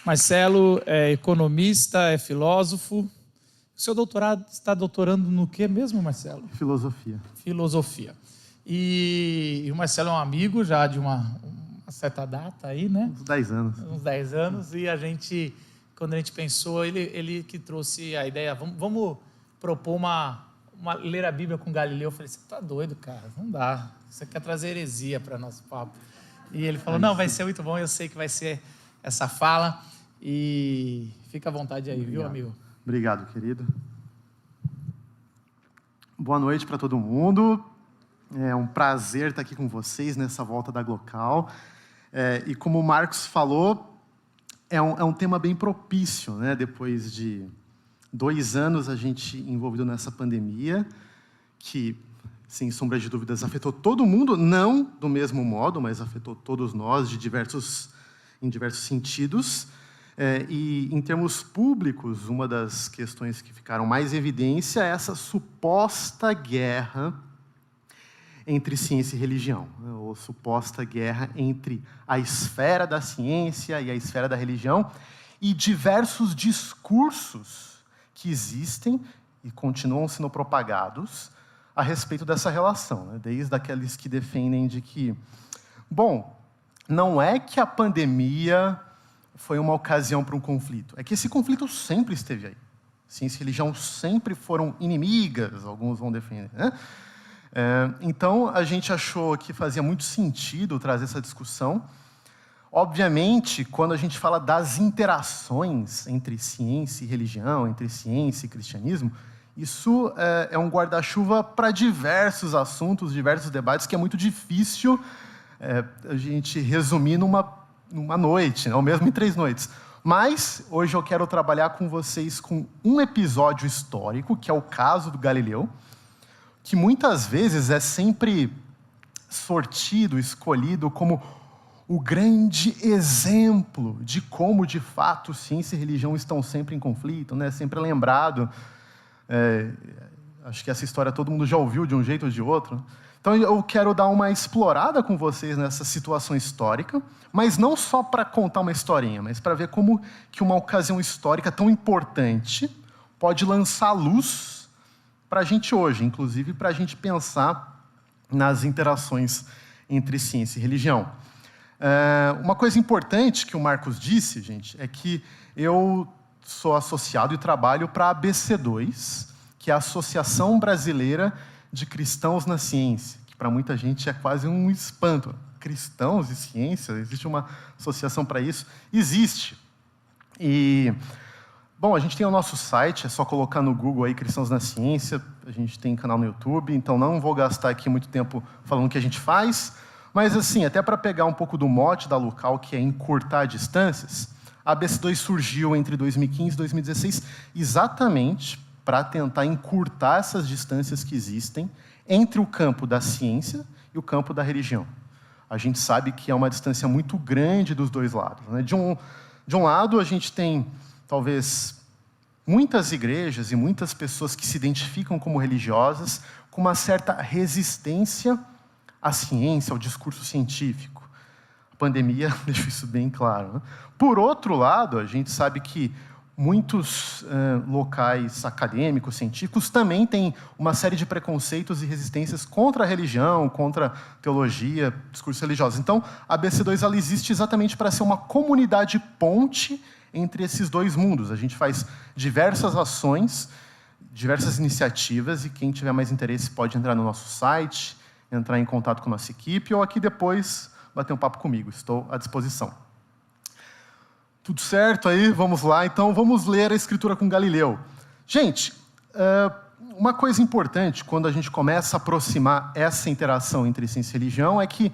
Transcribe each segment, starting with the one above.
Marcelo é economista, é filósofo. O seu doutorado está doutorando no quê mesmo, Marcelo? Filosofia. Filosofia. E o Marcelo é um amigo já de uma certa data aí, né? Uns 10 anos. Uns 10 anos. E a gente, quando a gente pensou, ele que trouxe a ideia, vamos propor ler a Bíblia com Galileu. Eu falei, você tá doido, cara? Não dá. Você quer trazer heresia para nosso papo. E ele falou, não, vai ser muito bom, eu sei que vai ser essa fala. E fica à vontade aí, viu, amigo? Obrigado, querido. Boa noite para todo mundo. É um prazer estar aqui com vocês nessa volta da Glocal. E como o Marcos falou, é um tema bem propício, né? Depois de 2 anos a gente envolvido nessa pandemia, que, sem sombra de dúvidas, afetou todo mundo, não do mesmo modo, mas afetou todos nós em diversos sentidos. E, em termos públicos, uma das questões que ficaram mais em evidência é essa suposta guerra entre ciência e religião, né? Ou suposta guerra entre a esfera da ciência e a esfera da religião, e diversos discursos que existem e continuam sendo propagados a respeito dessa relação, né? Desde aqueles que defendem de que, bom, não é que a pandemia foi uma ocasião para um conflito, é que esse conflito sempre esteve aí. Ciência e religião sempre foram inimigas, alguns vão defender, né? Então, a gente achou que fazia muito sentido trazer essa discussão. Obviamente, quando a gente fala das interações entre ciência e religião, entre ciência e cristianismo, isso é um guarda-chuva para diversos assuntos, diversos debates, que é muito difícil a gente resumir numa noite, né? Ou mesmo em 3 noites. Mas, hoje eu quero trabalhar com vocês com um episódio histórico, que é o caso do Galileu, que muitas vezes é sempre sortido, escolhido como o grande exemplo de como, de fato, ciência e religião estão sempre em conflito, né? Sempre lembrado. Acho que essa história todo mundo já ouviu de um jeito ou de outro. Então, eu quero dar uma explorada com vocês nessa situação histórica, mas não só para contar uma historinha, mas para ver como que uma ocasião histórica tão importante pode lançar luz para a gente hoje, inclusive para a gente pensar nas interações entre ciência e religião. Uma coisa importante que o Marcos disse, gente, é que eu sou associado e trabalho para a ABC2, que é a Associação Brasileira de Cristãos na Ciência, que para muita gente é quase um espanto. Cristãos e ciência, existe uma associação para isso? Existe. E, bom, a gente tem o nosso site, é só colocar no Google aí Cristãos na Ciência, a gente tem canal no YouTube, então não vou gastar aqui muito tempo falando o que a gente faz, mas assim, até para pegar um pouco do mote da Glocal, que é encurtar distâncias, a ABC2 surgiu entre 2015 e 2016 exatamente para tentar encurtar essas distâncias que existem entre o campo da ciência e o campo da religião. A gente sabe que é uma distância muito grande dos dois lados, né? De um lado, a gente tem, talvez, muitas igrejas e muitas pessoas que se identificam como religiosas com uma certa resistência à ciência, ao discurso científico. A pandemia deixa isso bem claro, né? Por outro lado, a gente sabe que muitos locais acadêmicos, científicos, também têm uma série de preconceitos e resistências contra a religião, contra a teologia, discursos religiosos. Então, a ABC2 ela existe exatamente para ser uma comunidade ponte entre esses dois mundos. A gente faz diversas ações, diversas iniciativas, e quem tiver mais interesse pode entrar no nosso site, entrar em contato com a nossa equipe, ou aqui depois bater um papo comigo. Estou à disposição. Tudo certo aí? Vamos lá. Então, vamos ler a Escritura com Galileu. Gente, uma coisa importante quando a gente começa a aproximar essa interação entre ciência e religião é que...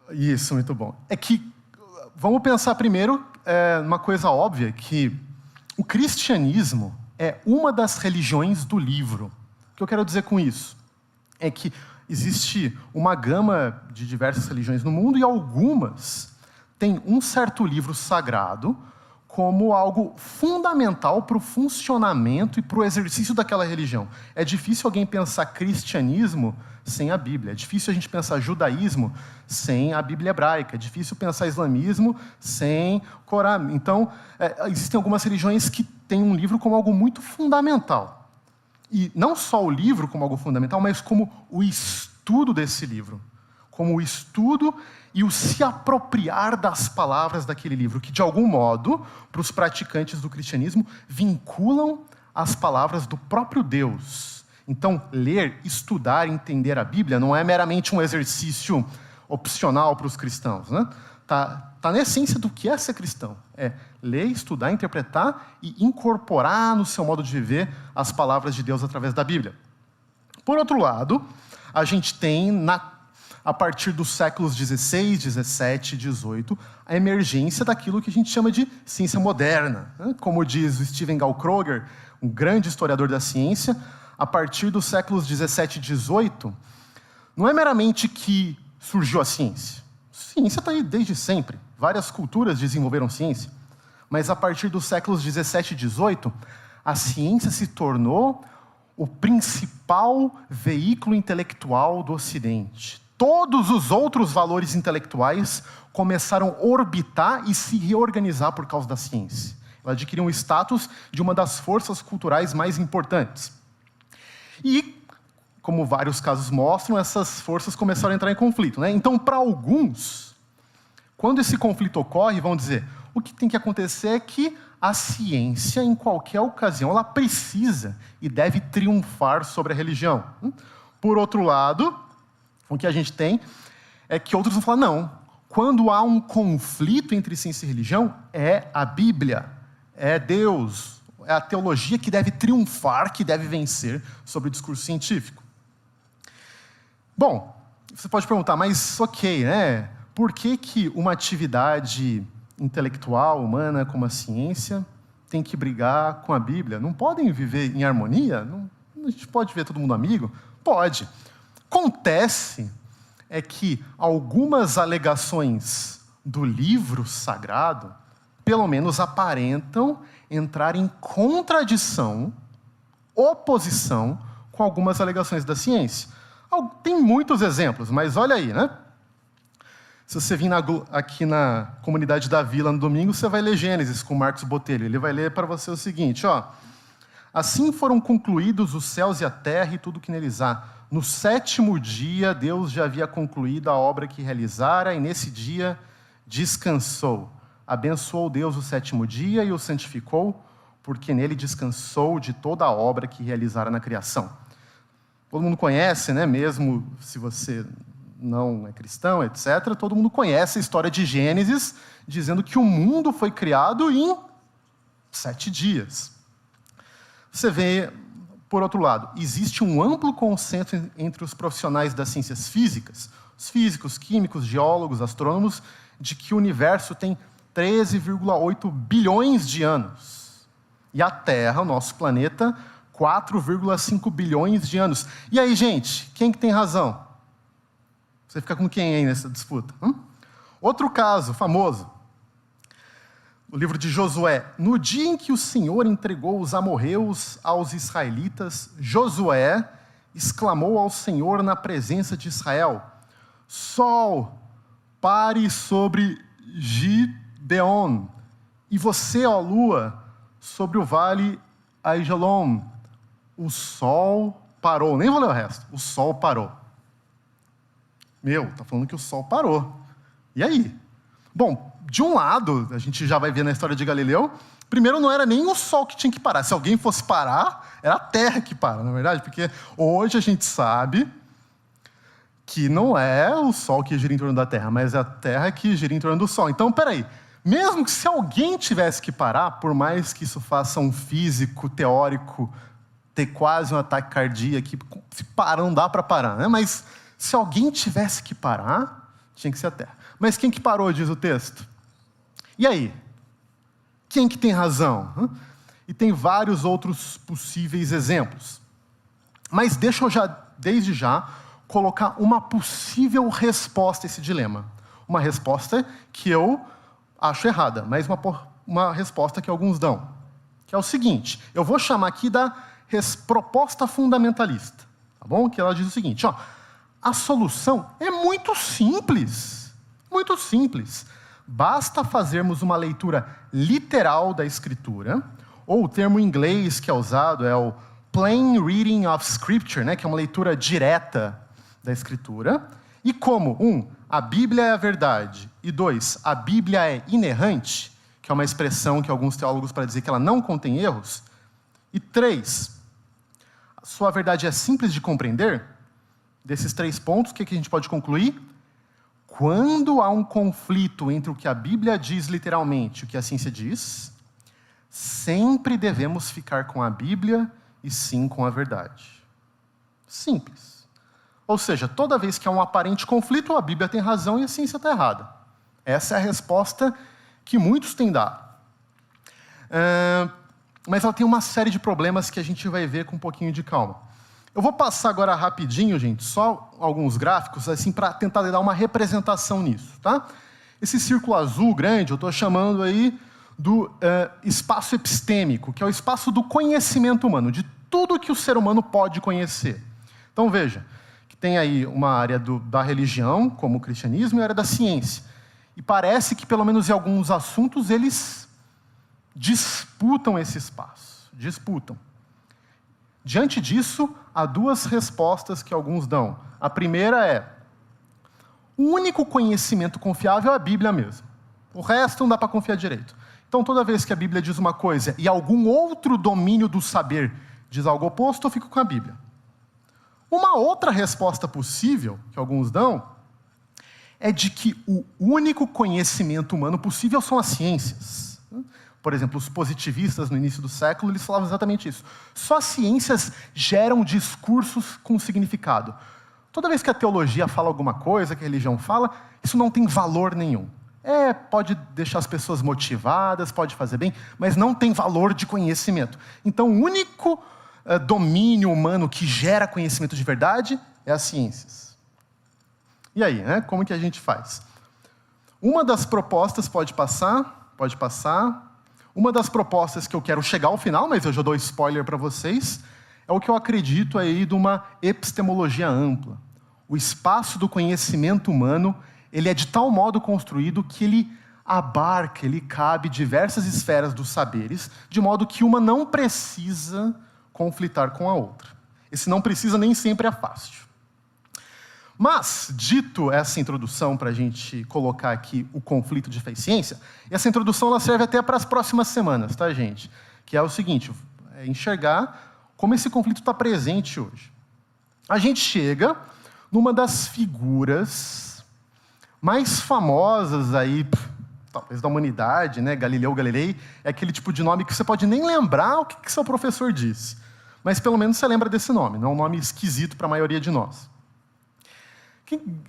Isso, muito bom. É que, vamos pensar primeiro uma coisa óbvia, que o cristianismo é uma das religiões do livro. O que eu quero dizer com isso? É que existe uma gama de diversas religiões no mundo e algumas têm um certo livro sagrado como algo fundamental para o funcionamento e para o exercício daquela religião. É difícil alguém pensar cristianismo sem a Bíblia. É difícil a gente pensar judaísmo sem a Bíblia hebraica. É difícil pensar islamismo sem o Corão. Então, existem algumas religiões que têm um livro como algo muito fundamental. E não só o livro como algo fundamental, mas como o estudo desse livro. Como o estudo e o se apropriar das palavras daquele livro, que, de algum modo, para os praticantes do cristianismo, vinculam as palavras do próprio Deus. Então, ler, estudar, entender a Bíblia não é meramente um exercício opcional para os cristãos, né? Tá na essência do que é ser cristão. É ler, estudar, interpretar e incorporar no seu modo de viver as palavras de Deus através da Bíblia. Por outro lado, a gente tem, a partir dos séculos XVI, XVII, XVIII, a emergência daquilo que a gente chama de ciência moderna. Como diz o Stephen Gaukroger, um grande historiador da ciência, a partir dos séculos XVII e XVIII, não é meramente que surgiu a ciência. A ciência está aí desde sempre. Várias culturas desenvolveram ciência. Mas a partir dos séculos XVII e XVIII, a ciência se tornou o principal veículo intelectual do Ocidente. Todos os outros valores intelectuais começaram a orbitar e se reorganizar por causa da ciência. Ela adquiriu o status de uma das forças culturais mais importantes. E, como vários casos mostram, essas forças começaram a entrar em conflito, né? Então, para alguns, quando esse conflito ocorre, vão dizer, o que tem que acontecer é que a ciência, em qualquer ocasião, ela precisa e deve triunfar sobre a religião. Por outro lado, o que a gente tem é que outros vão falar, não, quando há um conflito entre ciência e religião, é a Bíblia, é Deus, é a teologia que deve triunfar, que deve vencer sobre o discurso científico. Bom, você pode perguntar, mas ok, né? Por que uma atividade intelectual, humana, como a ciência, tem que brigar com a Bíblia? Não podem viver em harmonia? Não, a gente pode ver todo mundo amigo? Pode. Acontece é que algumas alegações do livro sagrado, pelo menos aparentam entrar em contradição, oposição com algumas alegações da ciência. Tem muitos exemplos, mas olha aí, né? Se você vir aqui na comunidade da Vila no domingo, você vai ler Gênesis com Marcos Botelho. Ele vai ler para você o seguinte, ó. Assim foram concluídos os céus e a terra e tudo que neles há. No 7º dia, Deus já havia concluído a obra que realizara, e nesse dia descansou. Abençoou Deus o 7º dia e o santificou, porque nele descansou de toda a obra que realizara na criação. Todo mundo conhece, né? Mesmo se você não é cristão, etc., todo mundo conhece a história de Gênesis, dizendo que o mundo foi criado em 7 dias. Você vê, por outro lado, existe um amplo consenso entre os profissionais das ciências físicas, os físicos, químicos, geólogos, astrônomos, de que o universo tem 13,8 bilhões de anos. E a Terra, o nosso planeta, 4,5 bilhões de anos. E aí, gente, quem que tem razão? Você fica com quem aí nessa disputa? Outro caso famoso, o livro de Josué. No dia em que o Senhor entregou os amorreus aos israelitas, Josué exclamou ao Senhor na presença de Israel, Sol, pare sobre Gibeon, e você, ó lua, sobre o vale Aijalon. O sol parou. Nem vou ler o resto. O sol parou. Tá falando que o sol parou. E aí? Bom, de um lado, a gente já vai ver na história de Galileu, primeiro não era nem o sol que tinha que parar. Se alguém fosse parar, era a Terra que para, na verdade, porque hoje a gente sabe que não é o sol que gira em torno da Terra, mas é a Terra que gira em torno do sol. Então, peraí, mesmo que se alguém tivesse que parar, por mais que isso faça um físico teórico ter quase um ataque cardíaco, se parar, não dá para parar, né? Mas se alguém tivesse que parar, tinha que ser a Terra. Mas quem que parou, diz o texto? E aí? Quem que tem razão? E tem vários outros possíveis exemplos. Mas deixa eu desde já, colocar uma possível resposta a esse dilema. Uma resposta que eu acho errada, mas uma resposta que alguns dão, que é o seguinte, eu vou chamar aqui da proposta fundamentalista, tá bom? Que ela diz o seguinte, ó, a solução é muito simples, muito simples. Basta fazermos uma leitura literal da Escritura, ou o termo em inglês que é usado é o plain reading of Scripture, né, que é uma leitura direta da Escritura. E como, a Bíblia é a verdade, e 2, a Bíblia é inerrante, que é uma expressão que alguns teólogos para dizer que ela não contém erros, e 3, a sua verdade é simples de compreender. Desses 3 pontos, o que a gente pode concluir? Quando há um conflito entre o que a Bíblia diz literalmente e o que a ciência diz, sempre devemos ficar com a Bíblia e sim com a verdade. Simples. Ou seja, toda vez que há um aparente conflito, a Bíblia tem razão e a ciência está errada. Essa é a resposta que muitos têm dado. Mas ela tem uma série de problemas que a gente vai ver com um pouquinho de calma. Eu vou passar agora rapidinho, gente, só alguns gráficos, assim, para tentar dar uma representação nisso, tá? Esse círculo azul grande, eu estou chamando aí do espaço epistêmico, que é o espaço do conhecimento humano, de tudo que o ser humano pode conhecer. Então, veja, que tem aí uma área da religião, como o cristianismo, e a área da ciência. E parece que, pelo menos em alguns assuntos, eles disputam esse espaço, disputam. Diante disso, há 2 respostas que alguns dão. A primeira é, o único conhecimento confiável é a Bíblia mesmo. O resto não dá para confiar direito. Então, toda vez que a Bíblia diz uma coisa e algum outro domínio do saber diz algo oposto, eu fico com a Bíblia. Uma outra resposta possível, que alguns dão, é de que o único conhecimento humano possível são as ciências. Por exemplo, os positivistas no início do século, eles falavam exatamente isso. Só as ciências geram discursos com significado. Toda vez que a teologia fala alguma coisa, que a religião fala, isso não tem valor nenhum. Pode deixar as pessoas motivadas, pode fazer bem, mas não tem valor de conhecimento. Então, o único domínio humano que gera conhecimento de verdade é as ciências. E aí, né? Como que a gente faz? Uma das propostas, pode passar. Uma das propostas que eu quero chegar ao final, mas eu já dou spoiler para vocês, é o que eu acredito aí de uma epistemologia ampla. O espaço do conhecimento humano, ele é de tal modo construído que ele abarca, ele cabe diversas esferas dos saberes, de modo que uma não precisa conflitar com a outra. Esse não precisa nem sempre é fácil. Mas, dito essa introdução para a gente colocar aqui o conflito de fé e ciência, essa introdução ela serve até para as próximas semanas, tá, gente? Que é o seguinte, enxergar como esse conflito está presente hoje. A gente chega numa das figuras mais famosas aí, talvez da humanidade, né? Galileu Galilei, é aquele tipo de nome que você pode nem lembrar o que seu professor disse. Mas pelo menos você lembra desse nome, não é um nome esquisito para a maioria de nós.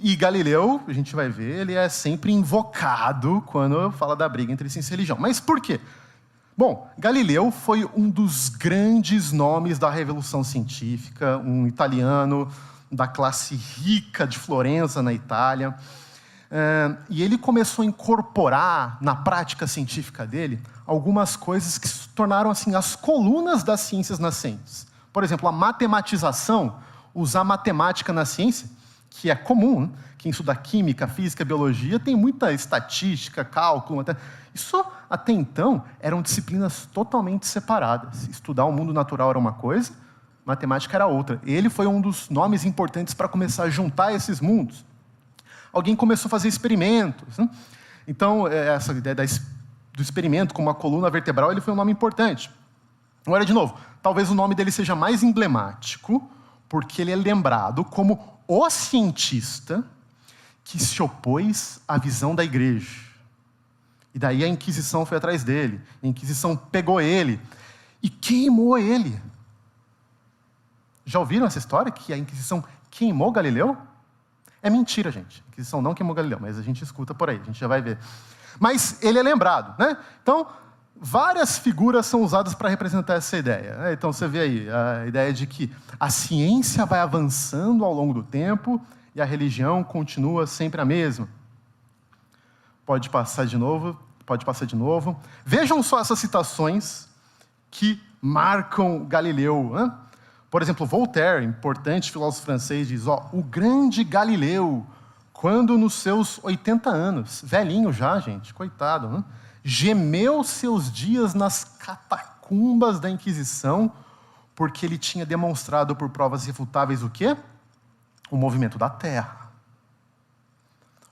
E Galileu, a gente vai ver, ele é sempre invocado quando fala da briga entre ciência e religião. Mas por quê? Bom, Galileu foi um dos grandes nomes da Revolução Científica, um italiano da classe rica de Florença, na Itália. E ele começou a incorporar na prática científica dele algumas coisas que se tornaram assim, as colunas das ciências nascentes. Por exemplo, a matematização, usar matemática na ciência, que é comum, né? Quem estuda química, física, biologia, tem muita estatística, cálculo. Isso, até então, eram disciplinas totalmente separadas. Estudar o mundo natural era uma coisa, matemática era outra. Ele foi um dos nomes importantes para começar a juntar esses mundos. Alguém começou a fazer experimentos, né? Então, essa ideia do experimento como uma coluna vertebral, ele foi um nome importante. Agora, de novo, talvez o nome dele seja mais emblemático, porque ele é lembrado como o cientista que se opôs à visão da igreja. E daí a Inquisição foi atrás dele. A Inquisição pegou ele e queimou ele. Já ouviram essa história que a Inquisição queimou Galileu? É mentira, gente. A Inquisição não queimou Galileu, mas a gente escuta por aí, a gente já vai ver. Mas ele é lembrado, né? Então, várias figuras são usadas para representar essa ideia, né? Então, você vê aí a ideia de que a ciência vai avançando ao longo do tempo e a religião continua sempre a mesma. Pode passar de novo. pode passar de novo. Vejam só essas citações que marcam Galileu. Né? Por exemplo, Voltaire, importante filósofo francês, diz, o grande Galileu, quando nos seus 80 anos, velhinho já, gente, coitado, né? Gemeu seus dias nas catacumbas da Inquisição, porque ele tinha demonstrado por provas irrefutáveis o quê? O movimento da Terra.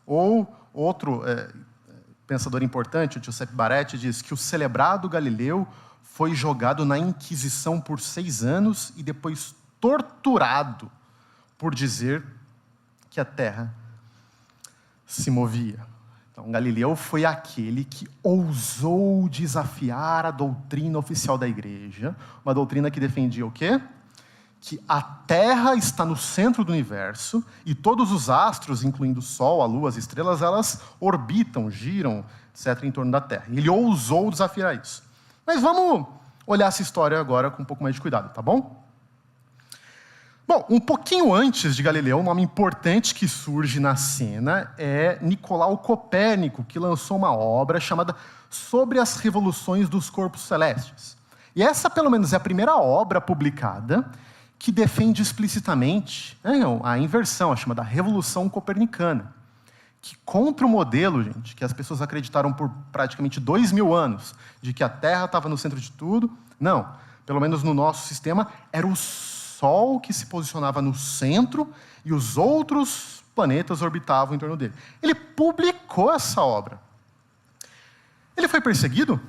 Ou outro pensador importante, o Giuseppe Baretti, diz que o celebrado Galileu foi jogado na Inquisição por 6 anos e depois torturado por dizer que a Terra se movia. Então, Galileu foi aquele que ousou desafiar a doutrina oficial da Igreja, uma doutrina que defendia o quê? Que a Terra está no centro do universo e todos os astros, incluindo o Sol, a Lua, as estrelas, elas orbitam, giram, etc., em torno da Terra. Ele ousou desafiar isso. Mas vamos olhar essa história agora com um pouco mais de cuidado, tá bom? Bom, um pouquinho antes de Galileu, um nome importante que surge na cena é Nicolau Copérnico, que lançou uma obra chamada Sobre as Revoluções dos Corpos Celestes. E essa, pelo menos, é a primeira obra publicada que defende explicitamente a inversão, a chamada Revolução Copernicana, que contra o modelo, gente, que as pessoas acreditaram por praticamente 2000 anos, de que a Terra estava no centro de tudo. Não, pelo menos no nosso sistema, era o Sol que se posicionava no centro e os outros planetas orbitavam em torno dele. Ele publicou essa obra. Ele foi perseguido?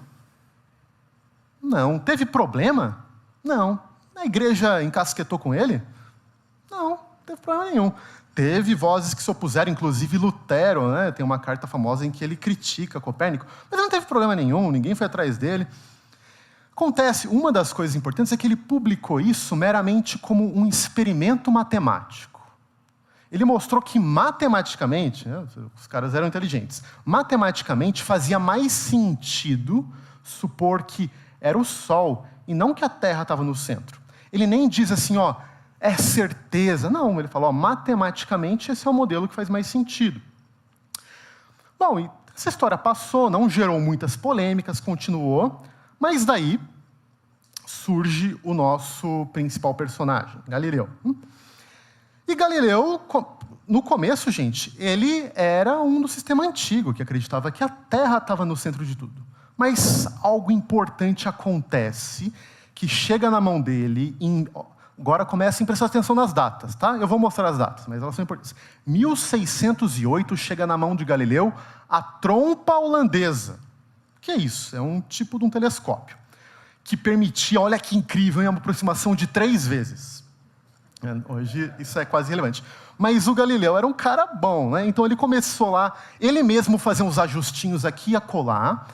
Não. Teve problema? Não. A igreja encasquetou com ele? Não teve problema nenhum. Teve vozes que se opuseram, inclusive Lutero, né? Tem uma carta famosa em que ele critica Copérnico, mas não teve problema nenhum, ninguém foi atrás dele. Acontece, uma das coisas importantes é que ele publicou isso meramente como um experimento matemático. Ele mostrou que matematicamente, né, os caras eram inteligentes, matematicamente fazia mais sentido supor que era o Sol e não que a Terra estava no centro. Ele nem diz assim, é certeza. Não, ele falou, matematicamente esse é o modelo que faz mais sentido. Bom, e essa história passou, não gerou muitas polêmicas, continuou, mas daí surge o nosso principal personagem, Galileu. E Galileu, no começo, gente, ele era um do sistema antigo, que acreditava que a Terra estava no centro de tudo. Mas algo importante acontece, que chega na mão dele, agora comecem a prestar atenção nas datas, tá? Eu vou mostrar as datas, mas elas são importantes. 1608 chega na mão de Galileu a trompa holandesa. O que é isso? É um tipo de um telescópio que permitia, olha que incrível, uma aproximação de 3 vezes. Hoje isso é quase irrelevante. Mas o Galileu era um cara bom, né? Então ele começou lá, ele mesmo fazer uns ajustinhos aqui e acolá,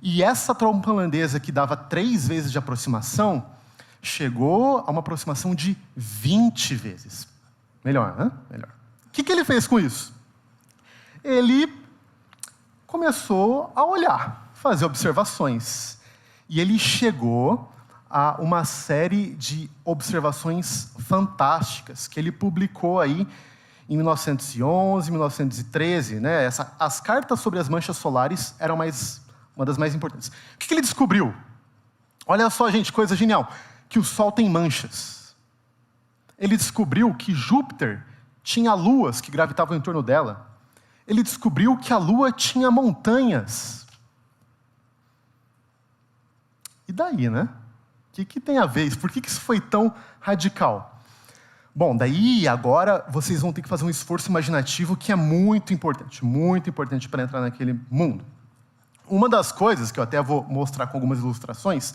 e essa trompa holandesa que dava 3 vezes de aproximação, chegou a uma aproximação de 20 vezes. Melhor, né? Melhor. O que ele fez com isso? Ele começou a olhar, fazer observações. E ele chegou a uma série de observações fantásticas que ele publicou aí em 1911, 1913. Né? As cartas sobre as manchas solares eram uma das mais importantes. O que ele descobriu? Olha só, gente, coisa genial. Que o Sol tem manchas. Ele descobriu que Júpiter tinha luas que gravitavam em torno dela. Ele descobriu que a Lua tinha montanhas. E daí, né? O que tem a ver? Por que isso foi tão radical? Bom, daí agora vocês vão ter que fazer um esforço imaginativo que é muito importante para entrar naquele mundo. Uma das coisas que eu até vou mostrar com algumas ilustrações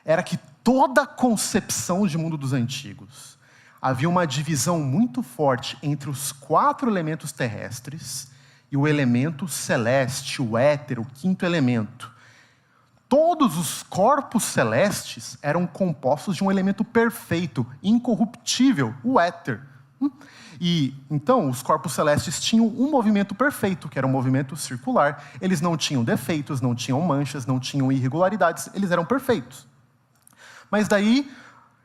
era que toda a concepção de mundo dos antigos havia uma divisão muito forte entre os 4 elementos terrestres e o elemento celeste, o éter, o 5º elemento. Todos os corpos celestes eram compostos de um elemento perfeito, incorruptível, o éter. E, então, os corpos celestes tinham um movimento perfeito, que era um movimento circular. Eles não tinham defeitos, não tinham manchas, não tinham irregularidades, eles eram perfeitos. Mas daí,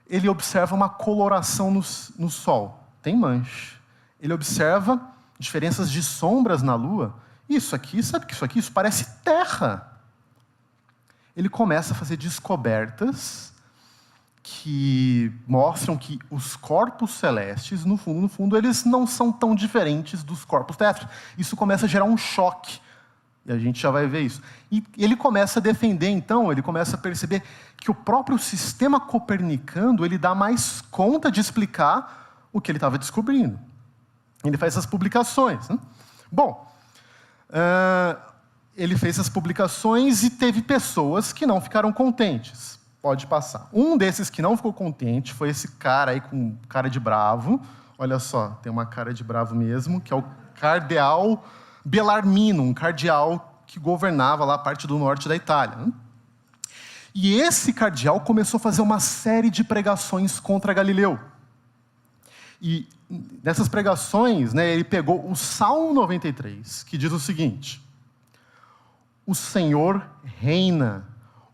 ele observa uma coloração no Sol. Tem mancha. Ele observa diferenças de sombras na Lua. Isso aqui, sabe o que isso aqui? Isso parece terra. ele começa a fazer descobertas que mostram que os corpos celestes, no fundo, eles não são tão diferentes dos corpos terrestres. Isso começa a gerar um choque, e a gente já vai ver isso. E ele começa a defender, então, ele começa a perceber que o próprio sistema copernicano, ele dá mais conta de explicar o que ele estava descobrindo. Ele faz essas publicações, né? Bom, ele fez essas publicações e teve pessoas que não ficaram contentes. Pode passar. Um desses que não ficou contente foi esse cara aí com cara de bravo. Olha só, tem uma cara de bravo mesmo, que é o cardeal Bellarmino, um cardeal que governava lá a parte do norte da Itália, né? E esse cardeal começou a fazer uma série de pregações contra Galileu. E nessas pregações, né, ele pegou o Salmo 93, que diz o seguinte: o Senhor reina,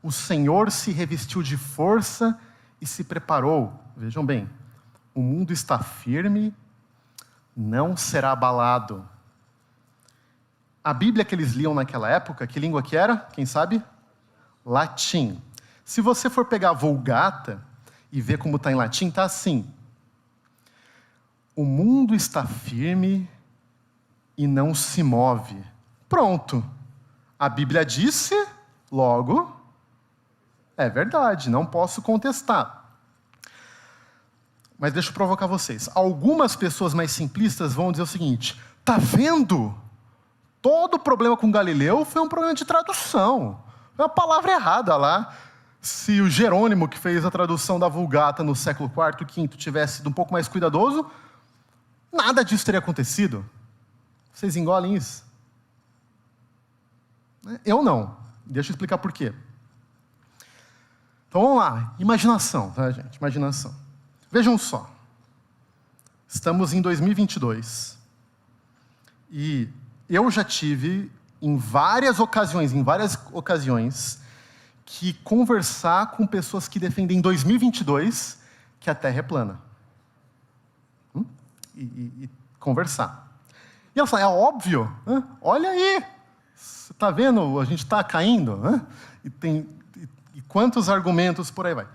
o Senhor se revestiu de força e se preparou. Vejam bem, o mundo está firme, não será abalado. A Bíblia que eles liam naquela época, que língua que era? Quem sabe? Latim. Se você for pegar a Vulgata e ver como está em latim, está assim: o mundo está firme e não se move. Pronto. A Bíblia disse, logo, é verdade, não posso contestar. Mas deixa eu provocar vocês. Algumas pessoas mais simplistas vão dizer o seguinte: tá vendo? Todo o problema com Galileu foi um problema de tradução. Foi uma palavra errada lá. Se o Jerônimo, que fez a tradução da Vulgata no século IV e V, tivesse sido um pouco mais cuidadoso, nada disso teria acontecido. Vocês engolem isso? Eu não. Deixa eu explicar por quê. Então vamos lá. Imaginação, tá, gente? Imaginação. Vejam só. Estamos em 2022. E eu já tive, em várias ocasiões, que conversar com pessoas que defendem em 2022 que a Terra é plana. E conversar. E ela fala: é óbvio, né? Olha aí, você está vendo, a gente está caindo, né? E quantos argumentos por aí vai.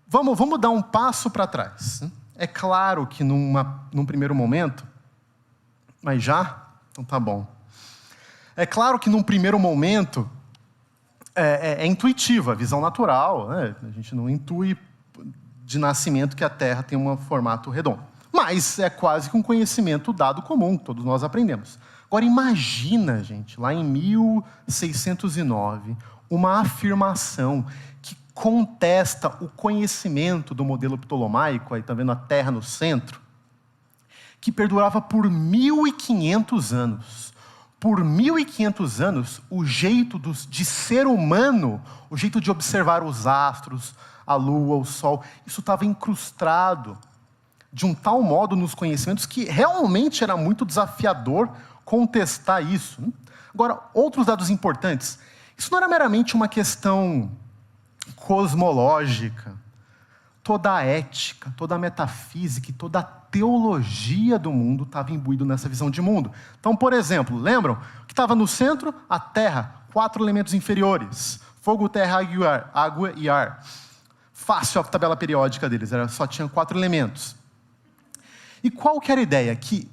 Vamos dar um passo para trás. É claro que num primeiro momento, mas já? Então tá bom. É claro que num primeiro momento é intuitiva, a visão natural, né? A gente não intui de nascimento que a Terra tem um formato redondo. Mas é quase que um conhecimento dado comum, todos nós aprendemos. Agora imagina, gente, lá em 1609, uma afirmação que contesta o conhecimento do modelo ptolomaico, aí está vendo a Terra no centro, que perdurava por 1.500 anos. Por 1.500 anos, o jeito de ser humano, o jeito de observar os astros, a lua, o sol, isso estava incrustado de um tal modo nos conhecimentos que realmente era muito desafiador contestar isso. Agora, outros dados importantes. Isso não era meramente uma questão cosmológica. Toda a ética, toda a metafísica e toda a teologia do mundo estava imbuído nessa visão de mundo. Então, por exemplo, lembram? O que estava no centro? A Terra, 4 elementos inferiores: fogo, terra, água e ar. Fácil a tabela periódica deles, só tinha 4 elementos. E qual que era a ideia? Que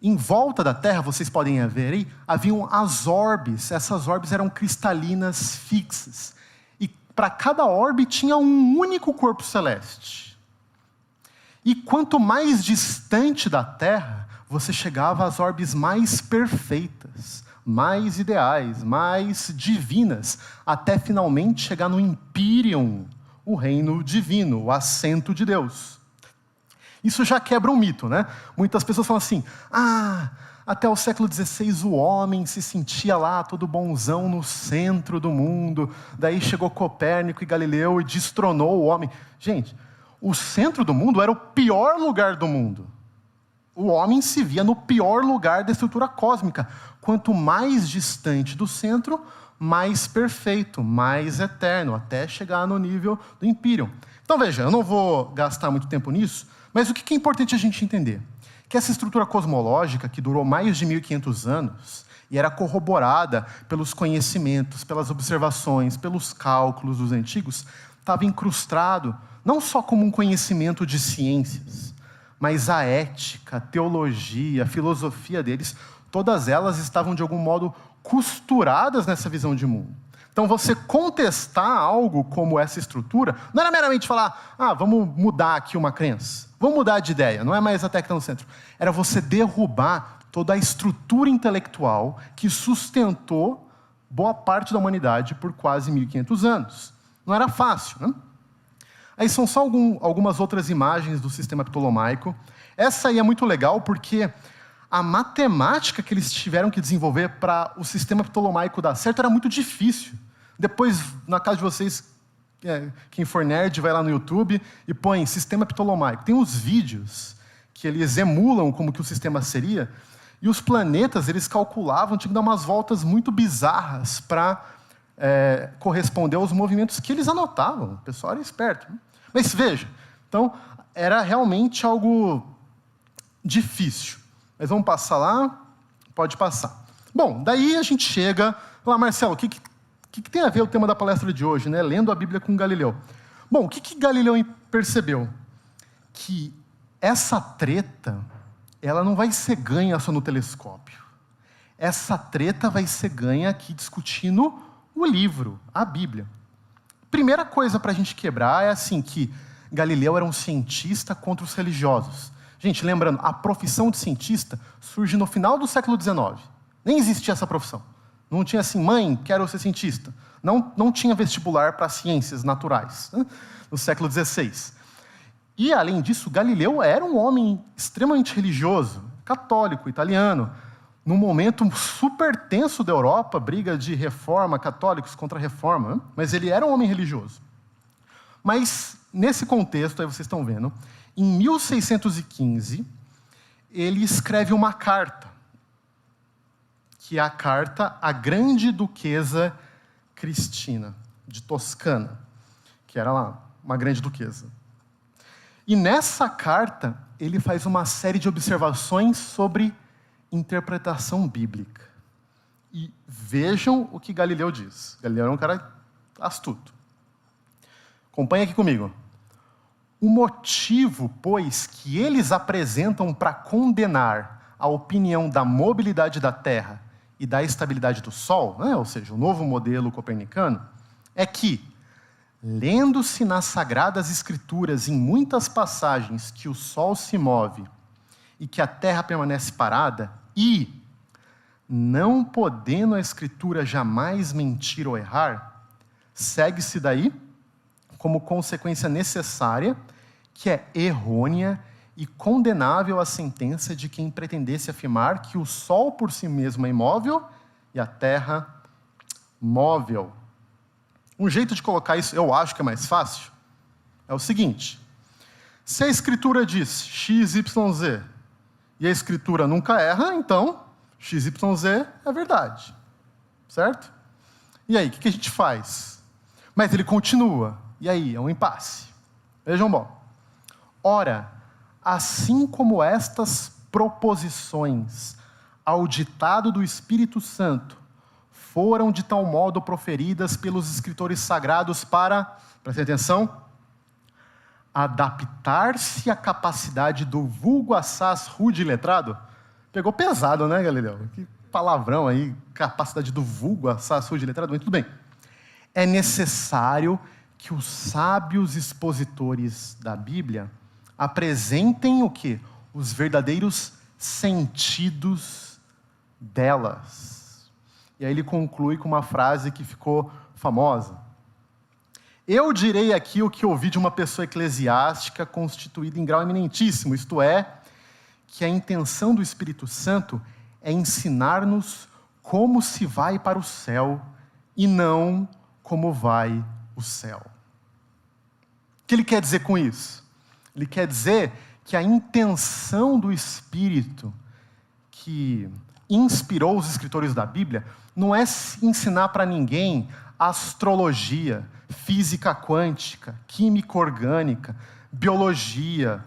em volta da Terra, vocês podem ver aí, haviam as orbes. Essas orbes eram cristalinas fixas. E para cada orbe tinha um único corpo celeste. E quanto mais distante da Terra, você chegava às orbes mais perfeitas, mais ideais, mais divinas, até finalmente chegar no Empyreum, o reino divino, o assento de Deus. Isso já quebra um mito, né? Muitas pessoas falam assim: até o século XVI o homem se sentia lá todo bonzão no centro do mundo, daí chegou Copérnico e Galileu e destronou o homem. Gente, o centro do mundo era o pior lugar do mundo. O homem se via no pior lugar da estrutura cósmica. Quanto mais distante do centro, mais perfeito, mais eterno, até chegar no nível do Empyreum. Então veja, eu não vou gastar muito tempo nisso, mas o que é importante a gente entender? Que essa estrutura cosmológica, que durou mais de 1.500 anos, e era corroborada pelos conhecimentos, pelas observações, pelos cálculos dos antigos, estava incrustado não só como um conhecimento de ciências, mas a ética, a teologia, a filosofia deles, todas elas estavam de algum modo costuradas nessa visão de mundo. Então, você contestar algo como essa estrutura, não era meramente falar, vamos mudar aqui uma crença, vamos mudar de ideia, não é mais até que está no centro. Era você derrubar toda a estrutura intelectual que sustentou boa parte da humanidade por quase 1.500 anos. Não era fácil, né? Aí são só algumas outras imagens do sistema ptolomaico. Essa aí é muito legal porque a matemática que eles tiveram que desenvolver para o sistema ptolomaico dar certo era muito difícil. Depois, na casa de vocês, quem for nerd, vai lá no YouTube e põe sistema ptolomaico. Tem uns vídeos que eles emulam como que o sistema seria, e os planetas, eles calculavam, tinha que dar umas voltas muito bizarras para corresponder aos movimentos que eles anotavam. O pessoal era esperto, né? Mas veja, então, era realmente algo difícil. Mas vamos passar lá? Pode passar. Bom, daí a gente chega... Lá, Marcelo, o que tem a ver o tema da palestra de hoje, né? Lendo a Bíblia com Galileu. Bom, o que Galileu percebeu? Que essa treta, ela não vai ser ganha só no telescópio. Essa treta vai ser ganha aqui discutindo o livro, a Bíblia. Primeira coisa para a gente quebrar é assim, que Galileu era um cientista contra os religiosos. Gente, lembrando, a profissão de cientista surge no final do século XIX. Nem existia essa profissão. Não tinha assim, mãe, quero ser cientista. Não tinha vestibular para ciências naturais, né? No século XVI. E, além disso, Galileu era um homem extremamente religioso, católico, italiano, num momento super tenso da Europa, briga de reforma, católicos contra reforma, né? Mas ele era um homem religioso. Mas, nesse contexto, aí vocês estão vendo, em 1615, ele escreve uma carta, que é a carta à Grande Duquesa Cristina, de Toscana, que era lá uma grande duquesa. E nessa carta, ele faz uma série de observações sobre interpretação bíblica. E vejam o que Galileu diz. Galileu era um cara astuto. Acompanhe aqui comigo. O motivo, pois, que eles apresentam para condenar a opinião da mobilidade da Terra e da estabilidade do Sol, né, ou seja, o novo modelo copernicano, é que, lendo-se nas Sagradas Escrituras em muitas passagens que o Sol se move e que a Terra permanece parada, e, não podendo a Escritura jamais mentir ou errar, segue-se daí, como consequência necessária, que é errônea e condenável a sentença de quem pretendesse afirmar que o Sol por si mesmo é imóvel e a Terra móvel. Um jeito de colocar isso, eu acho que é mais fácil, é o seguinte: se a Escritura diz x, y, z, e a Escritura nunca erra, então x, y, z é verdade. Certo? E aí, o que a gente faz? Mas ele continua. E aí, é um impasse. Vejam bom. Ora, assim como estas proposições ao ditado do Espírito Santo foram de tal modo proferidas pelos escritores sagrados para, prestem atenção, adaptar-se à capacidade do vulgo assaz rude e letrado. Pegou pesado, né, Galileu? Que palavrão aí, capacidade do vulgo assaz rude e letrado, mas tudo bem. É necessário que os sábios expositores da Bíblia apresentem o quê? Os verdadeiros sentidos delas. E aí ele conclui com uma frase que ficou famosa. Eu direi aqui o que ouvi de uma pessoa eclesiástica constituída em grau eminentíssimo, isto é, que a intenção do Espírito Santo é ensinar-nos como se vai para o céu e não como vai o céu. O que ele quer dizer com isso? Ele quer dizer que a intenção do Espírito que inspirou os escritores da Bíblia não é ensinar para ninguém astrologia, física quântica, química orgânica, biologia.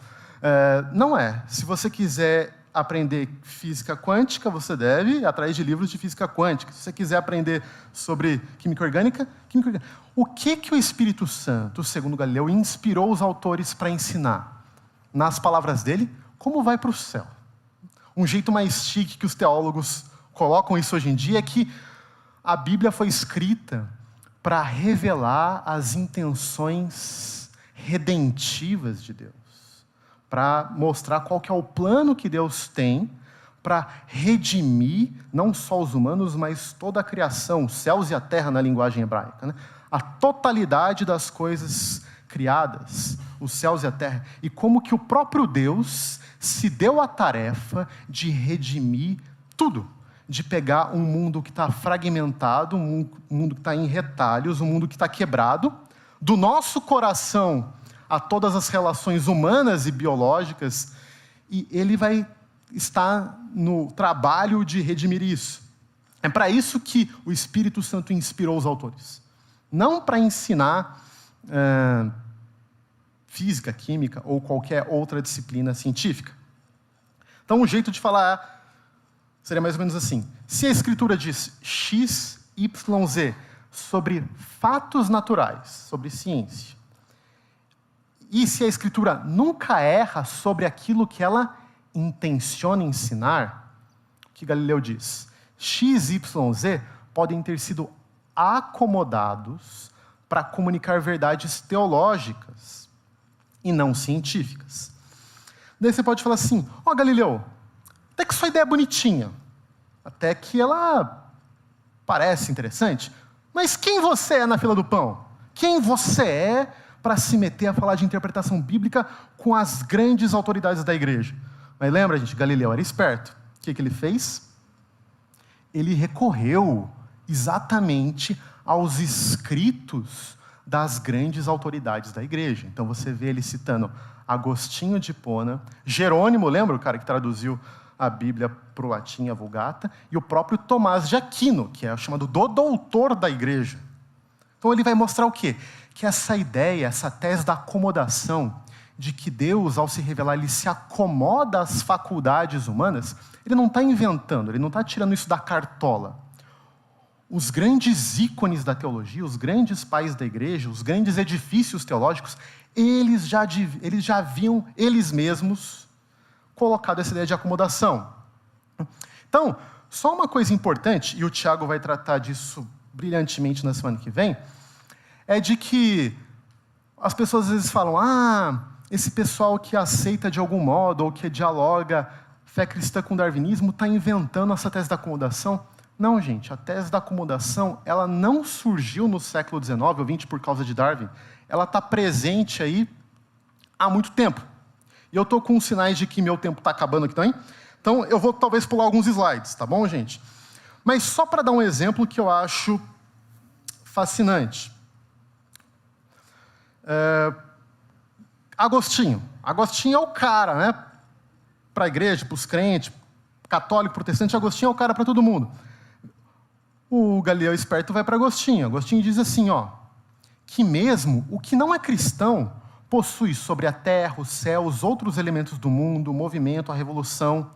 Não é. Se você quiser aprender física quântica, você deve ir atrás de livros de física quântica. Se você quiser aprender sobre química orgânica, química orgânica. O que o Espírito Santo, segundo Galileu, inspirou os autores para ensinar? Nas palavras dele, como vai para o céu. Um jeito mais chique que os teólogos colocam isso hoje em dia é que a Bíblia foi escrita para revelar as intenções redentivas de Deus, para mostrar qual que é o plano que Deus tem para redimir não só os humanos, mas toda a criação, os céus e a terra na linguagem hebraica, né? A totalidade das coisas criadas, os céus e a terra, e como que o próprio Deus se deu a tarefa de redimir tudo, de pegar um mundo que está fragmentado, um mundo que está em retalhos, um mundo que está quebrado, do nosso coração a todas as relações humanas e biológicas, e ele vai estar no trabalho de redimir isso. É para isso que o Espírito Santo inspirou os autores. Não para ensinar física, química ou qualquer outra disciplina científica. Então, um jeito de falar seria mais ou menos assim. Se a Escritura diz X, Y, Z sobre fatos naturais, sobre ciência, e se a Escritura nunca erra sobre aquilo que ela intenciona ensinar, o que Galileu diz? X, Y, Z podem ter sido acomodados para comunicar verdades teológicas e não científicas. Daí você pode falar assim, Galileu, até que sua ideia é bonitinha, até que ela parece interessante, mas quem você é na fila do pão? Quem você é para se meter a falar de interpretação bíblica com as grandes autoridades da igreja? Mas lembra, gente, Galileu era esperto. O que ele fez? Ele recorreu exatamente aos escritos das grandes autoridades da igreja. Então você vê ele citando Agostinho de Hipona, Jerônimo, lembra o cara que traduziu a Bíblia para o latim, a Vulgata, e o próprio Tomás de Aquino, que é chamado do doutor da igreja. Então ele vai mostrar o quê? Que essa ideia, essa tese da acomodação, de que Deus, ao se revelar, ele se acomoda às faculdades humanas, ele não está inventando, ele não está tirando isso da cartola. Os grandes ícones da teologia, os grandes pais da igreja, os grandes edifícios teológicos, eles já haviam, eles mesmos, colocado essa ideia de acomodação. Então, só uma coisa importante, e o Tiago vai tratar disso brilhantemente na semana que vem, é de que as pessoas às vezes falam, esse pessoal que aceita de algum modo, ou que dialoga fé cristã com darwinismo, está inventando essa tese da acomodação. Não, gente, a tese da acomodação, ela não surgiu no século XIX ou XX por causa de Darwin. Ela está presente aí há muito tempo. E eu estou com sinais de que meu tempo está acabando aqui também. Então, eu vou talvez pular alguns slides, tá bom, gente? Mas só para dar um exemplo que eu acho fascinante. Agostinho. Agostinho é o cara, né? Para a igreja, para os crentes, católico, protestante, Agostinho é o cara para todo mundo. O Galileu esperto vai para Agostinho. Agostinho diz assim, que mesmo o que não é cristão possui sobre a terra, o céu, os outros elementos do mundo, o movimento, a revolução,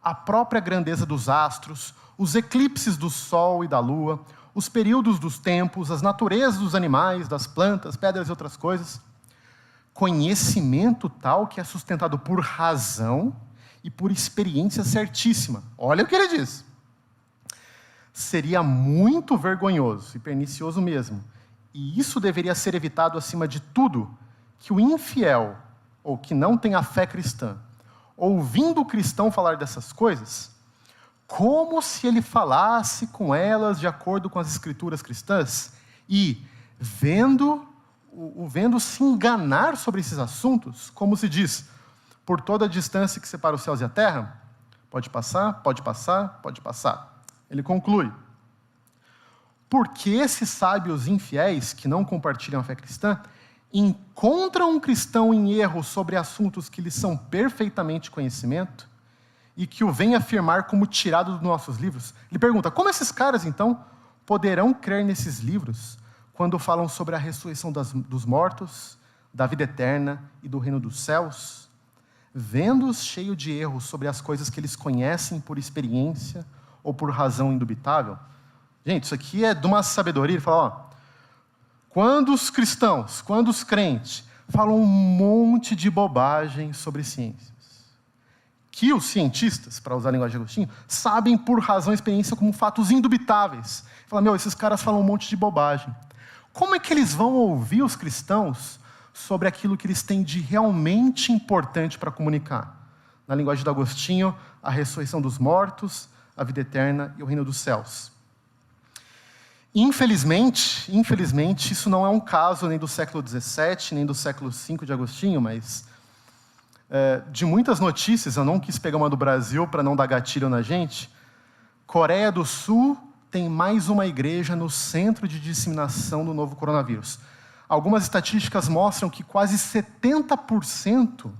a própria grandeza dos astros, os eclipses do sol e da lua, os períodos dos tempos, as naturezas dos animais, das plantas, pedras e outras coisas. Conhecimento tal que é sustentado por razão e por experiência certíssima. Olha o que ele diz. Seria muito vergonhoso e pernicioso mesmo, e isso deveria ser evitado acima de tudo, que o infiel, ou que não tem a fé cristã, ouvindo o cristão falar dessas coisas, como se ele falasse com elas de acordo com as escrituras cristãs, e vendo se enganar sobre esses assuntos, como se diz, por toda a distância que separa os céus e a terra, pode passar, pode passar, pode passar. Ele conclui, porque esses sábios infiéis, que não compartilham a fé cristã, encontram um cristão em erro sobre assuntos que lhes são perfeitamente conhecimento, e que o vêm afirmar como tirado dos nossos livros. Ele pergunta, como esses caras, então, poderão crer nesses livros, quando falam sobre a ressurreição dos mortos, da vida eterna e do reino dos céus? vendo-os cheio de erros sobre as coisas que eles conhecem por experiência ou por razão indubitável. Gente, isso aqui é de uma sabedoria. Ele fala, ó, quando os cristãos, quando os crentes falam um monte de bobagem sobre ciências, que os cientistas, para usar a linguagem de Agostinho, sabem por razão e experiência como fatos indubitáveis. Fala, esses caras falam um monte de bobagem. Como é que eles vão ouvir os cristãos sobre aquilo que eles têm de realmente importante para comunicar? Na linguagem de Agostinho, a ressurreição dos mortos, a vida eterna e o reino dos céus. Infelizmente, isso não é um caso nem do século XVII, nem do século V de Agostinho, mas de muitas notícias, eu não quis pegar uma do Brasil para não dar gatilho na gente. Coreia do Sul tem mais uma igreja no centro de disseminação do novo coronavírus. Algumas estatísticas mostram que quase 70%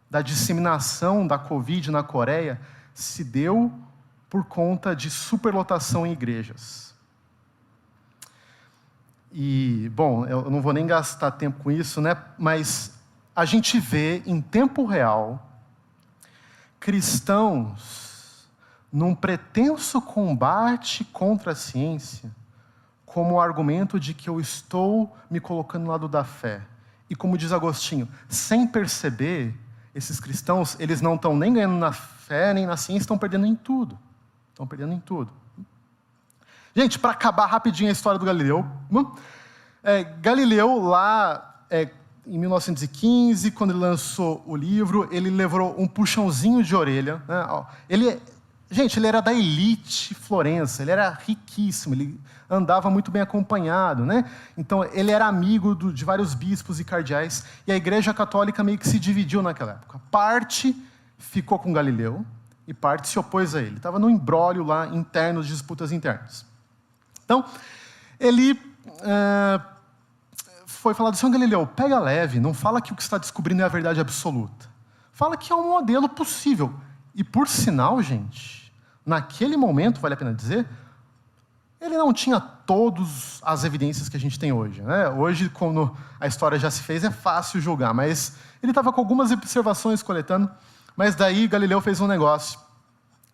da disseminação da Covid na Coreia se deu por conta de superlotação em igrejas. E, bom, eu não vou nem gastar tempo com isso, né? Mas a gente vê em tempo real cristãos num pretenso combate contra a ciência como o argumento de que eu estou me colocando no lado da fé. E como diz Agostinho, sem perceber, esses cristãos, eles não estão nem ganhando na fé, nem na ciência, estão perdendo em tudo. Estão perdendo em tudo. Gente, para acabar rapidinho a história do Galileu. Galileu, lá em 1915, quando ele lançou o livro, ele levou um puxãozinho de orelha. Né? Ele era da elite florença, ele era riquíssimo, ele andava muito bem acompanhado. Né? Então, ele era amigo de vários bispos e cardeais, e a Igreja Católica meio que se dividiu naquela época. Parte ficou com Galileu, e parte se opôs a ele. Estava num imbróglio lá interno, de disputas internas. Então, ele foi falar do São Galileu, pega leve, não fala que o que está descobrindo é a verdade absoluta. Fala que é um modelo possível. E, por sinal, gente, naquele momento, vale a pena dizer, ele não tinha todas as evidências que a gente tem hoje. Né? Hoje, quando a história já se fez, é fácil julgar, mas ele estava com algumas observações coletando. Mas daí Galileu fez um negócio,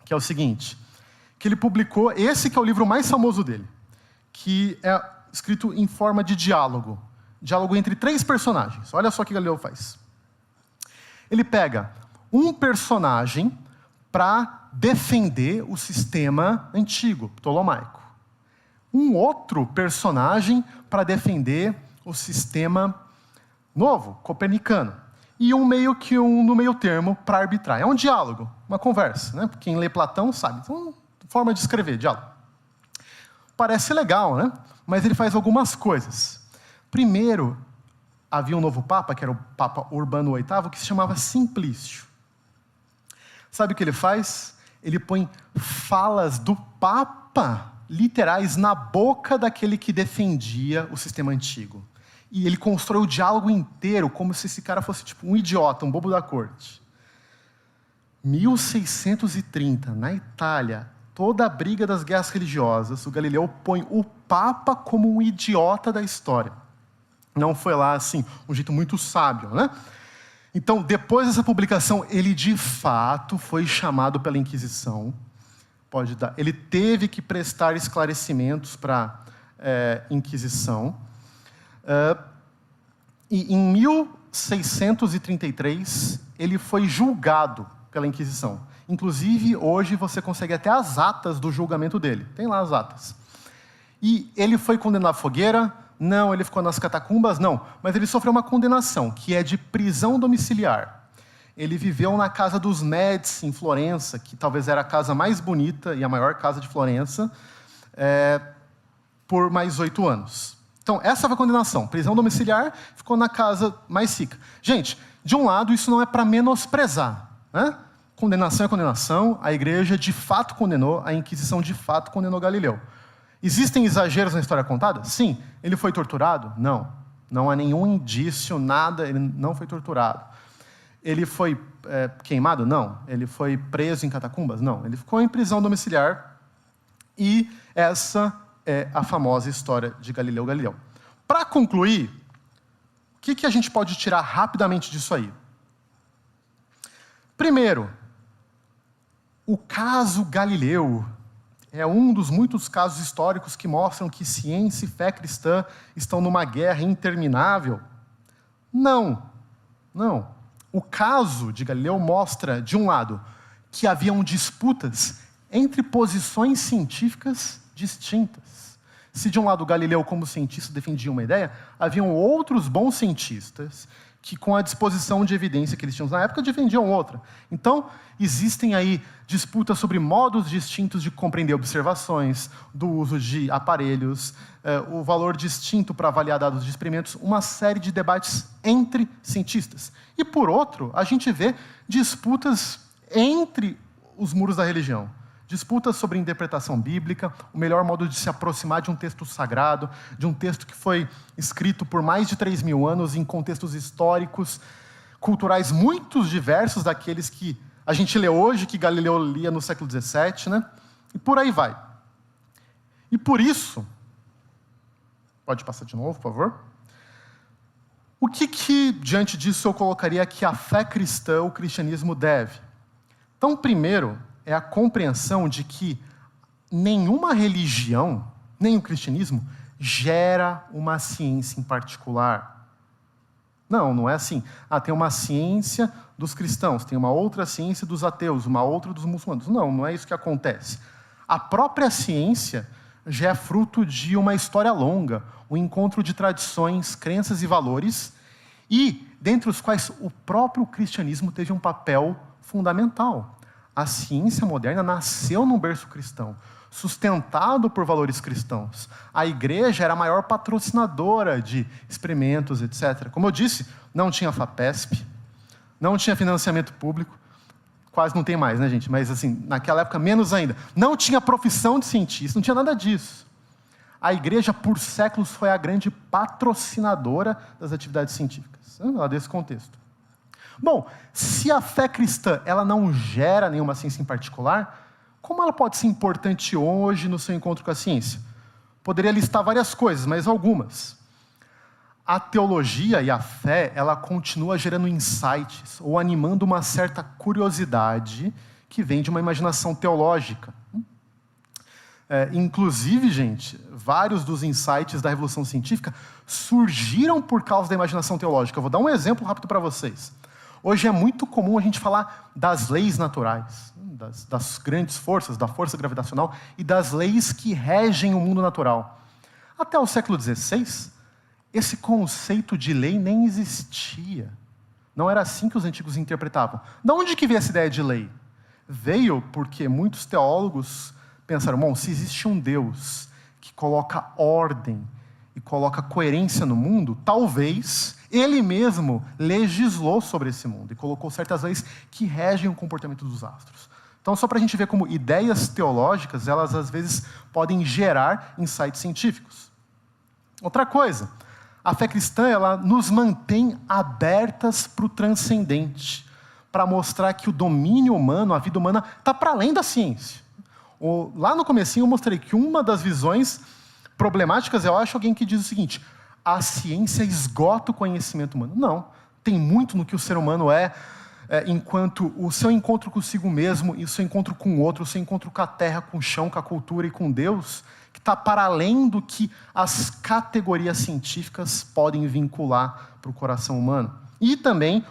que é o seguinte, que ele publicou, esse que é o livro mais famoso dele, que é escrito em forma de diálogo entre 3 personagens. Olha só o que Galileu faz. Ele pega um personagem para defender o sistema antigo, ptolomaico. Um outro personagem para defender o sistema novo, copernicano. E um no meio termo para arbitrar. É um diálogo, uma conversa. Né? Quem lê Platão sabe. Então, forma de escrever, diálogo. Parece legal, né? Mas ele faz algumas coisas. Primeiro, havia um novo Papa, que era o Papa Urbano VIII, que se chamava Simplício. Sabe o que ele faz? Ele põe falas do Papa literais na boca daquele que defendia o sistema antigo. E ele constrói o diálogo inteiro como se esse cara fosse tipo um idiota, um bobo da corte. 1630, na Itália, toda a briga das guerras religiosas, o Galileu põe o Papa como um idiota da história. Não foi lá, assim, um jeito muito sábio, né? Então, depois dessa publicação, ele de fato foi chamado pela Inquisição. Ele teve que prestar esclarecimentos para a Inquisição. E em 1633, ele foi julgado pela Inquisição. Inclusive, hoje você consegue até as atas do julgamento dele. Tem lá as atas. E ele foi condenado à fogueira? Não. Ele ficou nas catacumbas? Não. Mas ele sofreu uma condenação, que é de prisão domiciliar. Ele viveu na casa dos Médici, em Florença, que talvez era a casa mais bonita e a maior casa de Florença, por mais 8 anos. Então, essa foi a condenação. Prisão domiciliar, ficou na casa mais rica. Gente, de um lado, isso não é para menosprezar. Né? Condenação é condenação, a igreja de fato condenou, a Inquisição de fato condenou Galileu. Existem exageros na história contada? Sim. Ele foi torturado? Não. Não há nenhum indício, nada, ele não foi torturado. Ele foi queimado? Não. Ele foi preso em catacumbas? Não. Ele ficou em prisão domiciliar e essa é a famosa história de Galileu Galileu. Para concluir, o que a gente pode tirar rapidamente disso aí? Primeiro, o caso Galileu é um dos muitos casos históricos que mostram que ciência e fé cristã estão numa guerra interminável. Não. O caso de Galileu mostra, de um lado, que haviam disputas entre posições científicas distintas. Se de um lado Galileu, como cientista, defendia uma ideia, haviam outros bons cientistas que, com a disposição de evidência que eles tinham na época, defendiam outra. Então, existem aí disputas sobre modos distintos de compreender observações, do uso de aparelhos, o valor distinto para avaliar dados de experimentos, uma série de debates entre cientistas. E, por outro, a gente vê disputas entre os muros da religião. Disputas sobre interpretação bíblica, o melhor modo de se aproximar de um texto sagrado, de um texto que foi escrito por mais de 3.000 anos em contextos históricos, culturais muito diversos daqueles que a gente lê hoje, que Galileu lia no século XVII, né? E por aí vai. E por isso, pode passar de novo, por favor? O que diante disso, eu colocaria que a fé cristã, o cristianismo deve? Então, primeiro, é a compreensão de que nenhuma religião, nem o cristianismo, gera uma ciência em particular. Não é assim. Tem uma ciência dos cristãos, tem uma outra ciência dos ateus, uma outra dos muçulmanos. Não é isso que acontece. A própria ciência já é fruto de uma história longa, um encontro de tradições, crenças e valores, e dentre os quais o próprio cristianismo teve um papel fundamental. A ciência moderna nasceu num berço cristão, sustentado por valores cristãos. A igreja era a maior patrocinadora de experimentos, etc. Como eu disse, não tinha FAPESP, não tinha financiamento público, quase não tem mais, né, gente? Mas, assim, naquela época, menos ainda. Não tinha profissão de cientista, não tinha nada disso. A igreja, por séculos, foi a grande patrocinadora das atividades científicas. Lá desse contexto. Bom, se a fé cristã ela não gera nenhuma ciência em particular, como ela pode ser importante hoje no seu encontro com a ciência? Poderia listar várias coisas, mas algumas. A teologia e a fé, ela continua gerando insights ou animando uma certa curiosidade que vem de uma imaginação teológica. Inclusive, gente, vários dos insights da Revolução Científica surgiram por causa da imaginação teológica. Eu vou dar um exemplo rápido para vocês. Hoje é muito comum a gente falar das leis naturais, das grandes forças, da força gravitacional e das leis que regem o mundo natural. Até o século XVI, esse conceito de lei nem existia. Não era assim que os antigos interpretavam. De onde que veio essa ideia de lei? Veio porque muitos teólogos pensaram, bom, se existe um Deus que coloca ordem e coloca coerência no mundo, talvez ele mesmo legislou sobre esse mundo e colocou certas leis que regem o comportamento dos astros. Então, só para a gente ver como ideias teológicas, elas às vezes podem gerar insights científicos. Outra coisa, a fé cristã ela nos mantém abertas para o transcendente, para mostrar que o domínio humano, a vida humana, está para além da ciência. Lá no comecinho eu mostrei que uma das visões problemáticas, eu acho, alguém que diz o seguinte, a ciência esgota o conhecimento humano. Não, tem muito no que o ser humano enquanto o seu encontro consigo mesmo, e o seu encontro com o outro, o seu encontro com a terra, com o chão, com a cultura e com Deus, que está para além do que as categorias científicas podem vincular para o coração humano. E também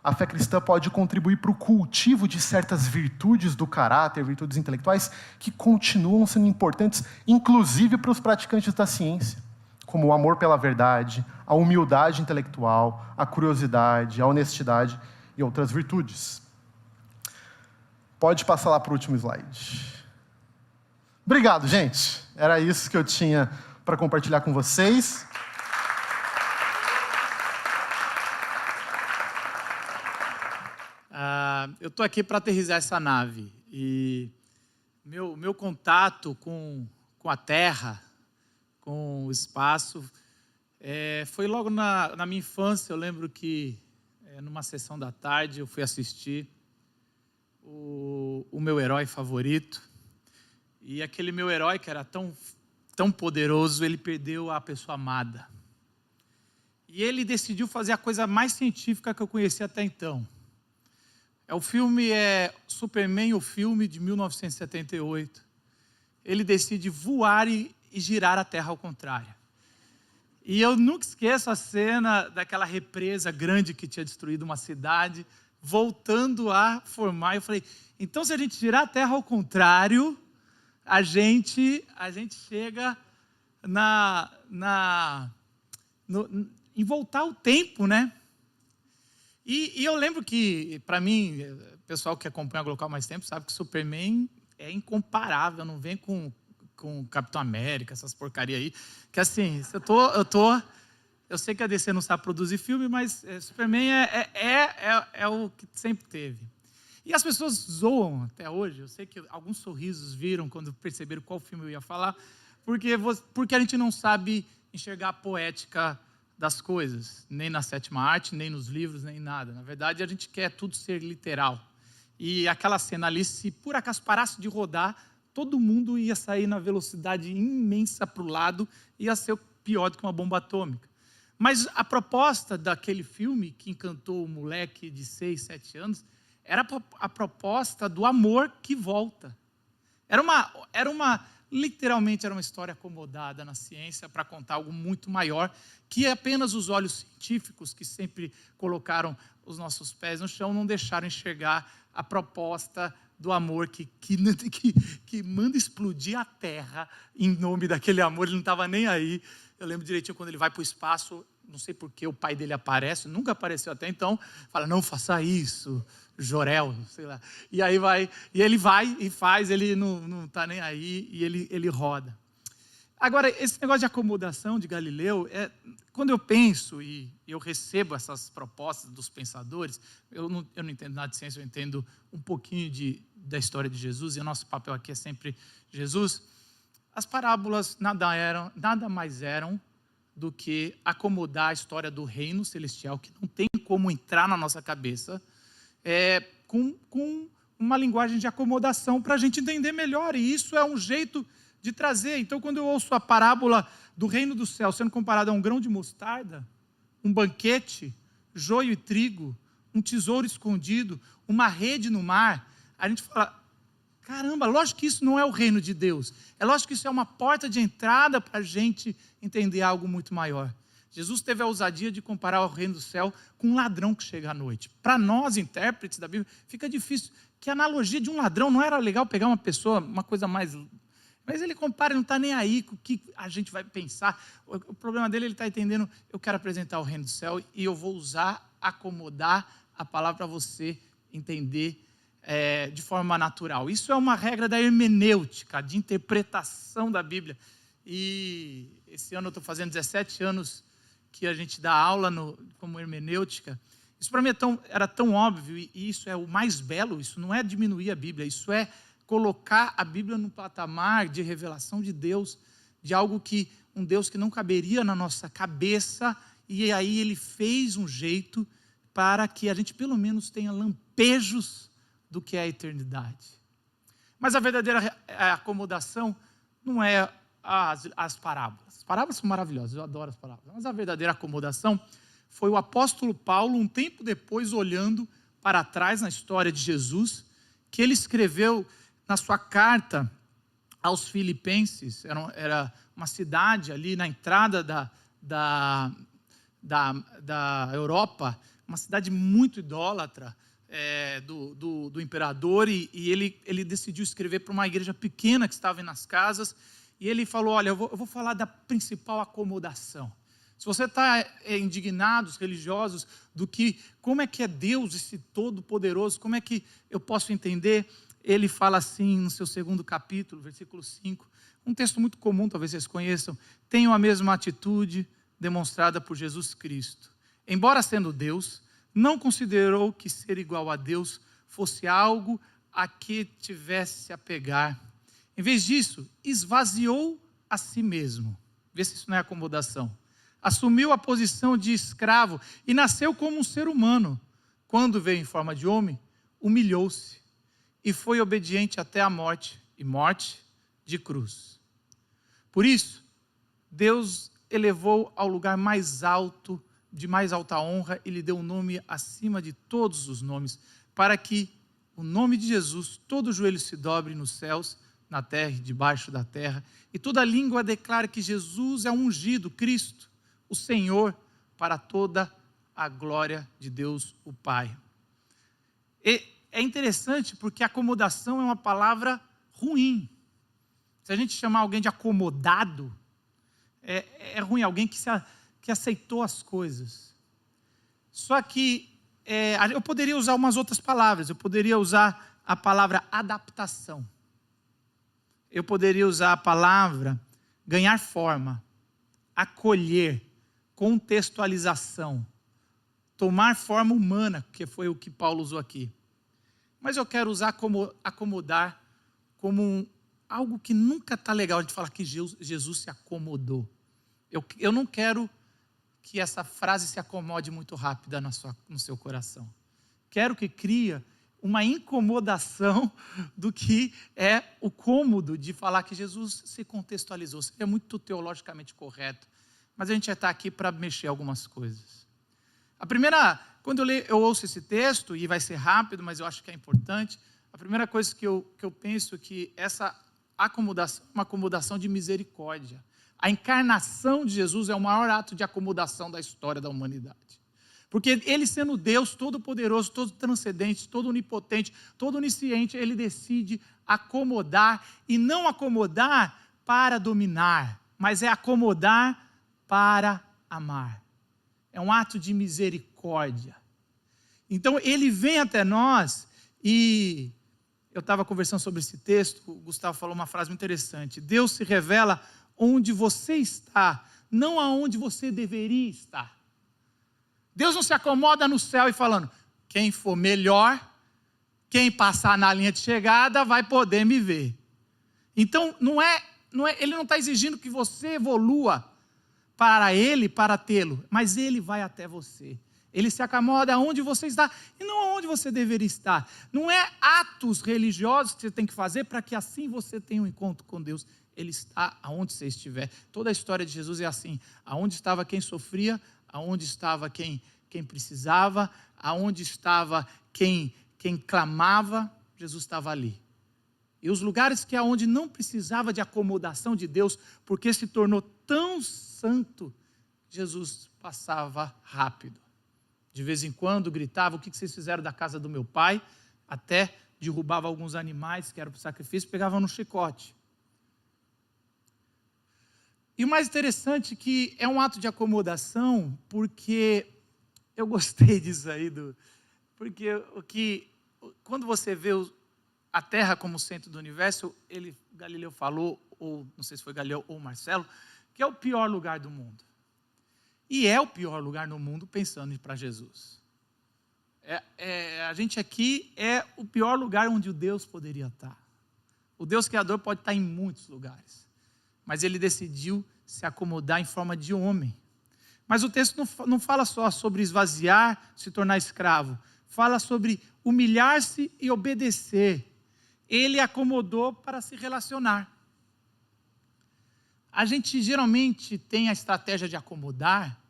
a fé cristã pode contribuir para o cultivo de certas virtudes do caráter, virtudes intelectuais, que continuam sendo importantes, inclusive para os praticantes da ciência, como o amor pela verdade, a humildade intelectual, a curiosidade, a honestidade e outras virtudes. Pode passar lá para o último slide. Obrigado, gente. Era isso que eu tinha para compartilhar com vocês. Eu estou aqui para aterrissar essa nave. E meu contato com a Terra, com o espaço, foi logo na minha infância. Eu lembro que, numa sessão da tarde, eu fui assistir o meu herói favorito. E aquele meu herói, que era tão poderoso, ele perdeu a pessoa amada. E ele decidiu fazer a coisa mais científica que eu conhecia até então. O filme é Superman, o filme de 1978. Ele decide voar e girar a Terra ao contrário. E eu nunca esqueço a cena daquela represa grande que tinha destruído uma cidade, voltando a formar. Eu falei, então se a gente girar a Terra ao contrário, a gente chega em voltar ao tempo, né? E eu lembro que, para mim, o pessoal que acompanha a Glocal há mais tempo sabe que Superman é incomparável, não vem com Capitão América, essas porcarias aí. Que assim, eu sei que a DC não sabe produzir filme, mas Superman é o que sempre teve. E as pessoas zoam até hoje, eu sei que alguns sorrisos viram quando perceberam qual filme eu ia falar, porque a gente não sabe enxergar a poética das coisas, nem na sétima arte, nem nos livros, nem nada. Na verdade, a gente quer tudo ser literal. E aquela cena ali, se por acaso parasse de rodar, todo mundo ia sair na velocidade imensa para o lado, ia ser pior do que uma bomba atômica. Mas a proposta daquele filme, que encantou o moleque de 6, 7 anos, era a proposta do amor que volta. Literalmente era uma história acomodada na ciência para contar algo muito maior que apenas os olhos científicos, que sempre colocaram os nossos pés no chão, não deixaram enxergar a proposta do amor que manda explodir a Terra em nome daquele amor. Ele não estava nem aí. Eu lembro direitinho quando ele vai para o espaço, não sei por que o pai dele aparece, nunca apareceu até então, fala, não faça isso, Jor-El, sei lá. E aí ele vai e faz, ele não está nem aí, e ele roda. Agora, esse negócio de acomodação de Galileu, quando eu penso e eu recebo essas propostas dos pensadores, eu não entendo nada de ciência, eu entendo um pouquinho da história de Jesus, e o nosso papel aqui é sempre Jesus. As parábolas nada mais eram do que acomodar a história do reino celestial, que não tem como entrar na nossa cabeça, com uma linguagem de acomodação para a gente entender melhor, e isso é um jeito de trazer. Então, quando eu ouço a parábola do reino do céu sendo comparada a um grão de mostarda, um banquete, joio e trigo, um tesouro escondido, uma rede no mar, a gente fala, caramba, lógico que isso não é o reino de Deus, é lógico que isso é uma porta de entrada para a gente entender algo muito maior. Jesus teve a ousadia de comparar o reino do céu com um ladrão que chega à noite. Para nós, intérpretes da Bíblia, fica difícil, que a analogia de um ladrão não era legal pegar uma pessoa, uma coisa mais... Mas ele compara, ele não está nem aí com o que a gente vai pensar. O problema dele, ele está entendendo, eu quero apresentar o reino do céu e eu vou acomodar a palavra para você entender de forma natural. Isso é uma regra da hermenêutica, de interpretação da Bíblia. E esse ano eu estou fazendo 17 anos que a gente dá aula como hermenêutica. Isso para mim era tão óbvio, e isso é o mais belo, isso não é diminuir a Bíblia, isso é colocar a Bíblia no patamar de revelação de Deus, de algo que um Deus que não caberia na nossa cabeça, e aí ele fez um jeito para que a gente pelo menos tenha lampejos do que é a eternidade. Mas a verdadeira acomodação não é as parábolas. As parábolas são maravilhosas, eu adoro as parábolas. Mas a verdadeira acomodação foi o apóstolo Paulo, um tempo depois, olhando para trás na história de Jesus, que ele escreveu na sua carta aos Filipenses. Era uma cidade ali na entrada da Europa, uma cidade muito idólatra do imperador, e ele decidiu escrever para uma igreja pequena que estava nas casas, e ele falou, olha, eu vou falar da principal acomodação. Se você está indignado, os religiosos, como é que é Deus, esse Todo-Poderoso, como é que eu posso entender? Ele fala assim no seu 2º capítulo, versículo 5, um texto muito comum, talvez vocês conheçam, tenham a mesma atitude demonstrada por Jesus Cristo. Embora sendo Deus, não considerou que ser igual a Deus fosse algo a que tivesse a pegar. Em vez disso, esvaziou a si mesmo. Vê se isso não é acomodação. Assumiu a posição de escravo e nasceu como um ser humano. Quando veio em forma de homem, humilhou-se e foi obediente até a morte, e morte de cruz. Por isso, Deus elevou ao lugar mais alto, de mais alta honra, e lhe deu um nome acima de todos os nomes, para que o nome de Jesus, todo joelho se dobre nos céus, na terra e debaixo da terra, e toda língua declare que Jesus é o ungido, Cristo, o Senhor, para toda a glória de Deus o Pai. E é interessante porque acomodação é uma palavra ruim. Se a gente chamar alguém de acomodado, é ruim, alguém que aceitou as coisas. Só que eu poderia usar umas outras palavras, eu poderia usar a palavra adaptação. Eu poderia usar a palavra ganhar forma, acolher, contextualização, tomar forma humana, que foi o que Paulo usou aqui. Mas eu quero usar como acomodar como algo que nunca está legal a gente falar que Jesus se acomodou. Eu não quero que essa frase se acomode muito rápida no seu coração. Quero que crie uma incomodação do que é o cômodo de falar que Jesus se contextualizou. Seria muito teologicamente correto, mas a gente já está aqui para mexer algumas coisas. A primeira, quando eu ouço esse texto, e vai ser rápido, mas eu acho que é importante, a primeira coisa que eu penso é que essa acomodação é uma acomodação de misericórdia. A encarnação de Jesus é o maior ato de acomodação da história da humanidade. Porque ele sendo Deus todo-poderoso, todo transcendente, todo onipotente, todo onisciente, ele decide acomodar, e não acomodar para dominar, mas é acomodar para amar. É um ato de misericórdia. Então ele vem até nós, e eu estava conversando sobre esse texto, o Gustavo falou uma frase muito interessante: Deus se revela onde você está, não aonde você deveria estar. Deus não se acomoda no céu e falando, quem for melhor, quem passar na linha de chegada vai poder me ver. Então, ele não está exigindo que você evolua para ele, para tê-lo, mas ele vai até você. Ele se acomoda onde você está e não aonde você deveria estar. Não é atos religiosos que você tem que fazer para que assim você tenha um encontro com Deus. Ele está aonde você estiver. Toda a história de Jesus é assim. Aonde estava quem sofria, aonde estava quem precisava, aonde estava quem clamava, Jesus estava ali. E os lugares que aonde não precisava de acomodação de Deus, porque se tornou tão santo, Jesus passava rápido. De vez em quando gritava, o que vocês fizeram da casa do meu pai? Até derrubava alguns animais que eram para o sacrifício, pegava no chicote. E o mais interessante é que é um ato de acomodação, porque eu gostei disso aí, porque quando você vê a Terra como centro do universo, Galileu falou, ou não sei se foi Galileu ou Marcelo, que é o pior lugar do mundo. E é o pior lugar no mundo pensando em ir para Jesus. A gente aqui é o pior lugar onde o Deus poderia estar. O Deus Criador pode estar em muitos lugares, mas ele decidiu se acomodar em forma de homem. Mas o texto não fala só sobre esvaziar, se tornar escravo. Fala sobre humilhar-se e obedecer. Ele acomodou para se relacionar. A gente geralmente tem a estratégia de acomodar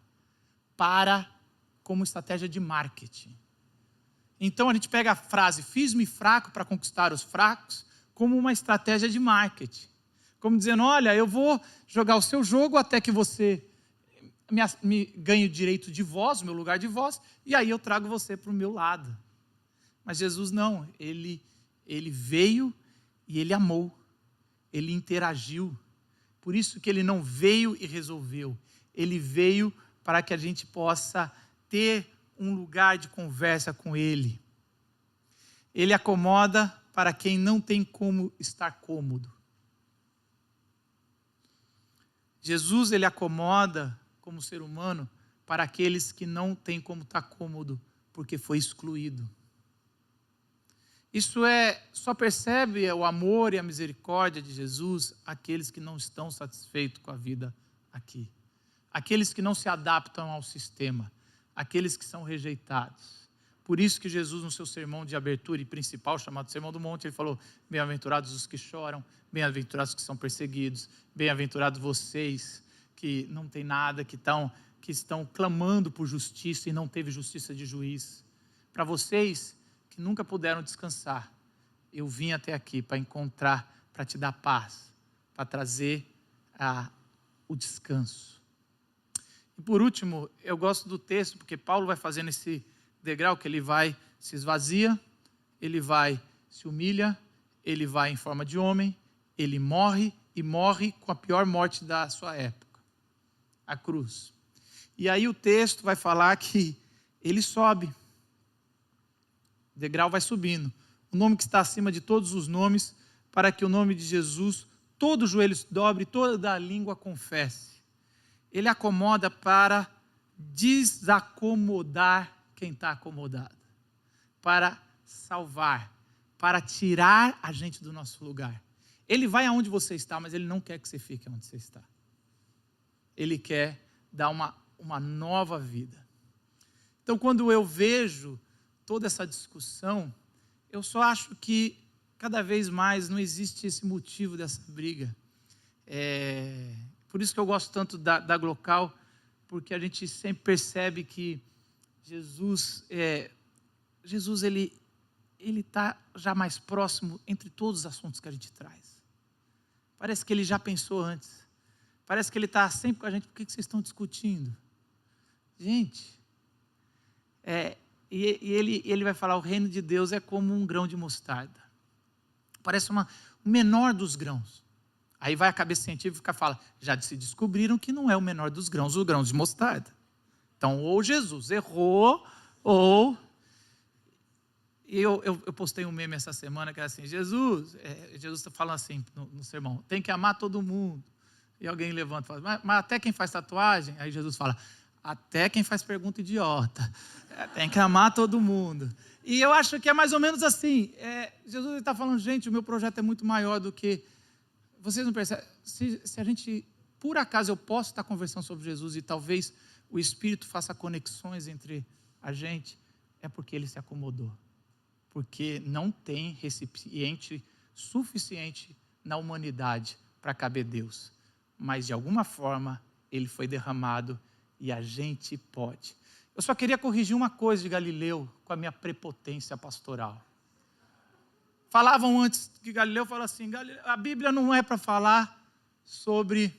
como estratégia de marketing. Então a gente pega a frase, fiz-me fraco para conquistar os fracos, como uma estratégia de marketing. Como dizendo, olha, eu vou jogar o seu jogo até que você me ganhe o direito de voz, o meu lugar de voz, e aí eu trago você para o meu lado. Mas Jesus não, ele veio e ele amou, ele interagiu. Por isso que ele não veio e resolveu, ele veio para que a gente possa ter um lugar de conversa com ele. Ele acomoda para quem não tem como estar cômodo. Jesus, ele acomoda como ser humano para aqueles que não têm como estar cômodo, porque foi excluído. Isso só percebe o amor e a misericórdia de Jesus aqueles que não estão satisfeitos com a vida aqui. Aqueles que não se adaptam ao sistema, aqueles que são rejeitados. Por isso que Jesus, no seu sermão de abertura e principal, chamado Sermão do Monte, ele falou, bem-aventurados os que choram, bem-aventurados os que são perseguidos, bem-aventurados vocês que não têm nada, que estão clamando por justiça e não teve justiça de juiz. Para vocês que nunca puderam descansar, eu vim até aqui para encontrar, para te dar paz, para trazer o descanso. E por último, eu gosto do texto, porque Paulo vai fazendo esse degrau, que ele vai, se esvazia, ele vai, se humilha, ele vai em forma de homem, ele morre, e morre com a pior morte da sua época, a cruz. E aí o texto vai falar que ele sobe, o degrau vai subindo, o nome que está acima de todos os nomes, para que o nome de Jesus, todo o joelho se dobre, toda a língua confesse. Ele acomoda para desacomodar quem está acomodado, para salvar, para tirar a gente do nosso lugar. Ele vai aonde você está, mas ele não quer que você fique onde você está. Ele quer dar uma nova vida. Então, quando eu vejo toda essa discussão, eu só acho que cada vez mais não existe esse motivo dessa briga. Por isso que eu gosto tanto da Glocal, porque a gente sempre percebe que Jesus ele está já mais próximo entre todos os assuntos que a gente traz. Parece que ele já pensou antes. Parece que ele está sempre com a gente. Por que vocês estão discutindo? Gente, ele vai falar, o reino de Deus é como um grão de mostarda. Parece o menor dos grãos. Aí vai a cabeça científica e fala, já se descobriram que não é o menor dos grãos, o grão de mostarda. Então, ou Jesus errou, ou... Eu postei um meme essa semana que era assim, Jesus está falando assim no sermão, tem que amar todo mundo. E alguém levanta e fala, mas até quem faz tatuagem? Aí Jesus fala, até quem faz pergunta idiota. Tem que amar todo mundo. E eu acho que é mais ou menos assim. Jesus está falando, gente, o meu projeto é muito maior do que... Vocês não percebem? Se a gente, por acaso, eu posso estar conversando sobre Jesus e talvez o Espírito faça conexões entre a gente, é porque ele se acomodou. Porque não tem recipiente suficiente na humanidade para caber Deus. Mas, de alguma forma, ele foi derramado e a gente pode. Eu só queria corrigir uma coisa de Galileu com a minha prepotência pastoral. Falavam antes que Galileu falou assim, a Bíblia não é para falar sobre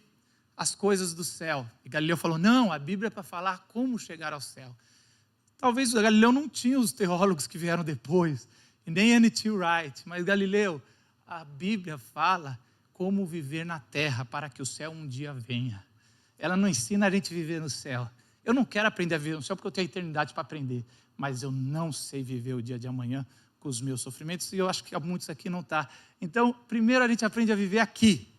as coisas do céu. E Galileu falou, não, a Bíblia é para falar como chegar ao céu. Talvez Galileu não tinha os teólogos que vieram depois, e nem N.T. Wright, mas Galileu, a Bíblia fala como viver na terra para que o céu um dia venha. Ela não ensina a gente a viver no céu. Eu não quero aprender a viver no céu porque eu tenho a eternidade para aprender, mas eu não sei viver o dia de amanhã com os meus sofrimentos, e eu acho que muitos aqui não estão. Então, primeiro a gente aprende a viver aqui,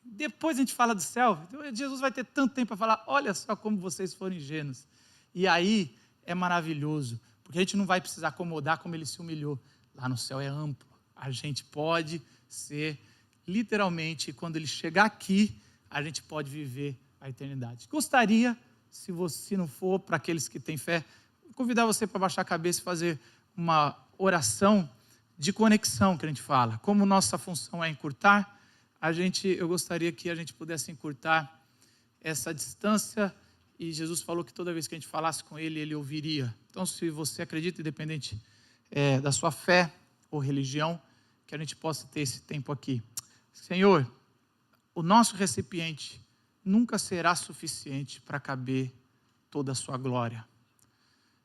depois a gente fala do céu. Jesus vai ter tanto tempo para falar, olha só como vocês foram ingênuos. E aí é maravilhoso, porque a gente não vai precisar acomodar como ele se humilhou. Lá no céu é amplo, a gente pode ser, literalmente, quando ele chegar aqui, a gente pode viver a eternidade. Gostaria, se não for para aqueles que têm fé, convidar você para baixar a cabeça e fazer uma oração de conexão que a gente fala. Como nossa função é encurtar, eu gostaria que a gente pudesse encurtar essa distância, e Jesus falou que toda vez que a gente falasse com ele, ele ouviria. Então, se você acredita, independente da sua fé ou religião, que a gente possa ter esse tempo aqui. Senhor, o nosso recipiente nunca será suficiente para caber toda a sua glória.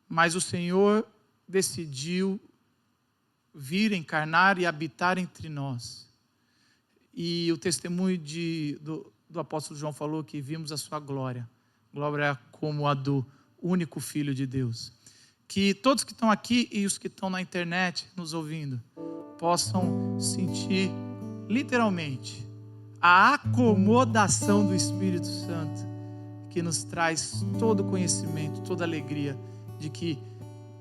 Mas o Senhor decidiu vir encarnar e habitar entre nós. E o testemunho do apóstolo João falou que vimos a sua glória. Glória como a do único Filho de Deus. Que todos que estão aqui e os que estão na internet nos ouvindo possam sentir literalmente a acomodação do Espírito Santo, que nos traz todo o conhecimento, toda a alegria de que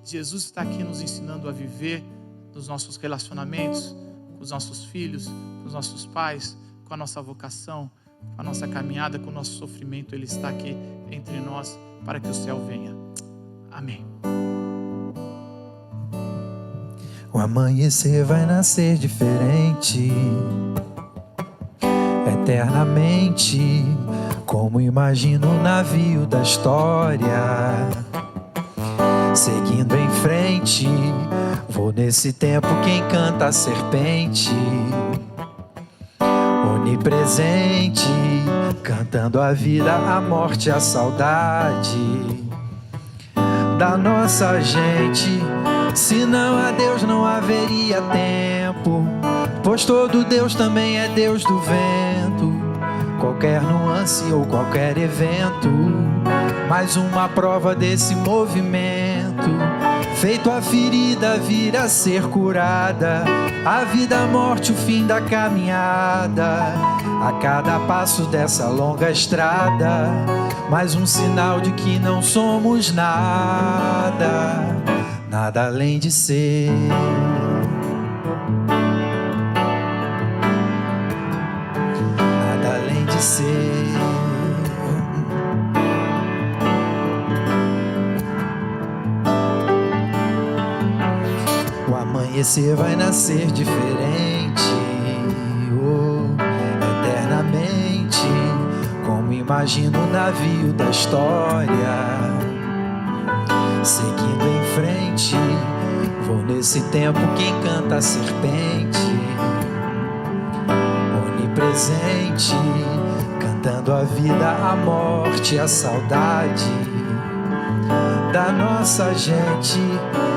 Jesus está aqui nos ensinando a viver nos nossos relacionamentos, com os nossos filhos, com os nossos pais, com a nossa vocação, com a nossa caminhada, com o nosso sofrimento. Ele está aqui entre nós para que o céu venha. Amém. O amanhecer vai nascer diferente, eternamente, como imagino o navio da história, seguindo em frente, Vou nesse tempo que encanta a serpente, onipresente, cantando a vida, a morte, a saudade da nossa gente. Senão a Deus não haveria tempo, pois todo Deus também é Deus do vento. Qualquer nuance ou qualquer evento, mais uma prova desse movimento. Feito a ferida vir a ser curada, a vida, a morte, o fim da caminhada. A cada passo dessa longa estrada, mais um sinal de que não somos nada, nada além de ser. Nada além de ser. O amanhecer vai nascer diferente, oh, eternamente, como imagino o navio da história, seguindo em frente. Vou nesse tempo que encanta a serpente, onipresente, cantando a vida, a morte, a saudade da nossa gente.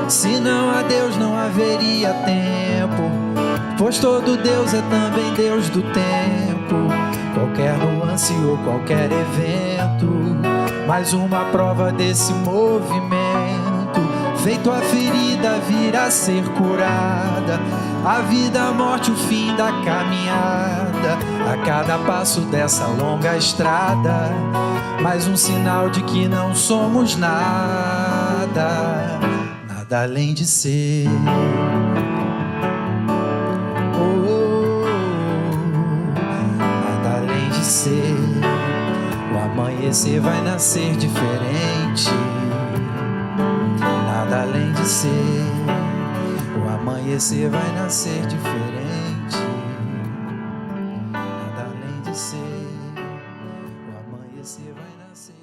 Senão a Deus não haveria tempo, pois todo Deus é também Deus do tempo. Qualquer nuance ou qualquer evento, mais uma prova desse movimento. Feito a ferida vir a ser curada, a vida, a morte, o fim da caminhada. A cada passo dessa longa estrada, mais um sinal de que não somos nada, nada além de ser. Nada além de ser. O amanhecer vai nascer diferente, nada além de ser. O amanhecer vai nascer diferente, nada além de ser. O amanhecer vai nascer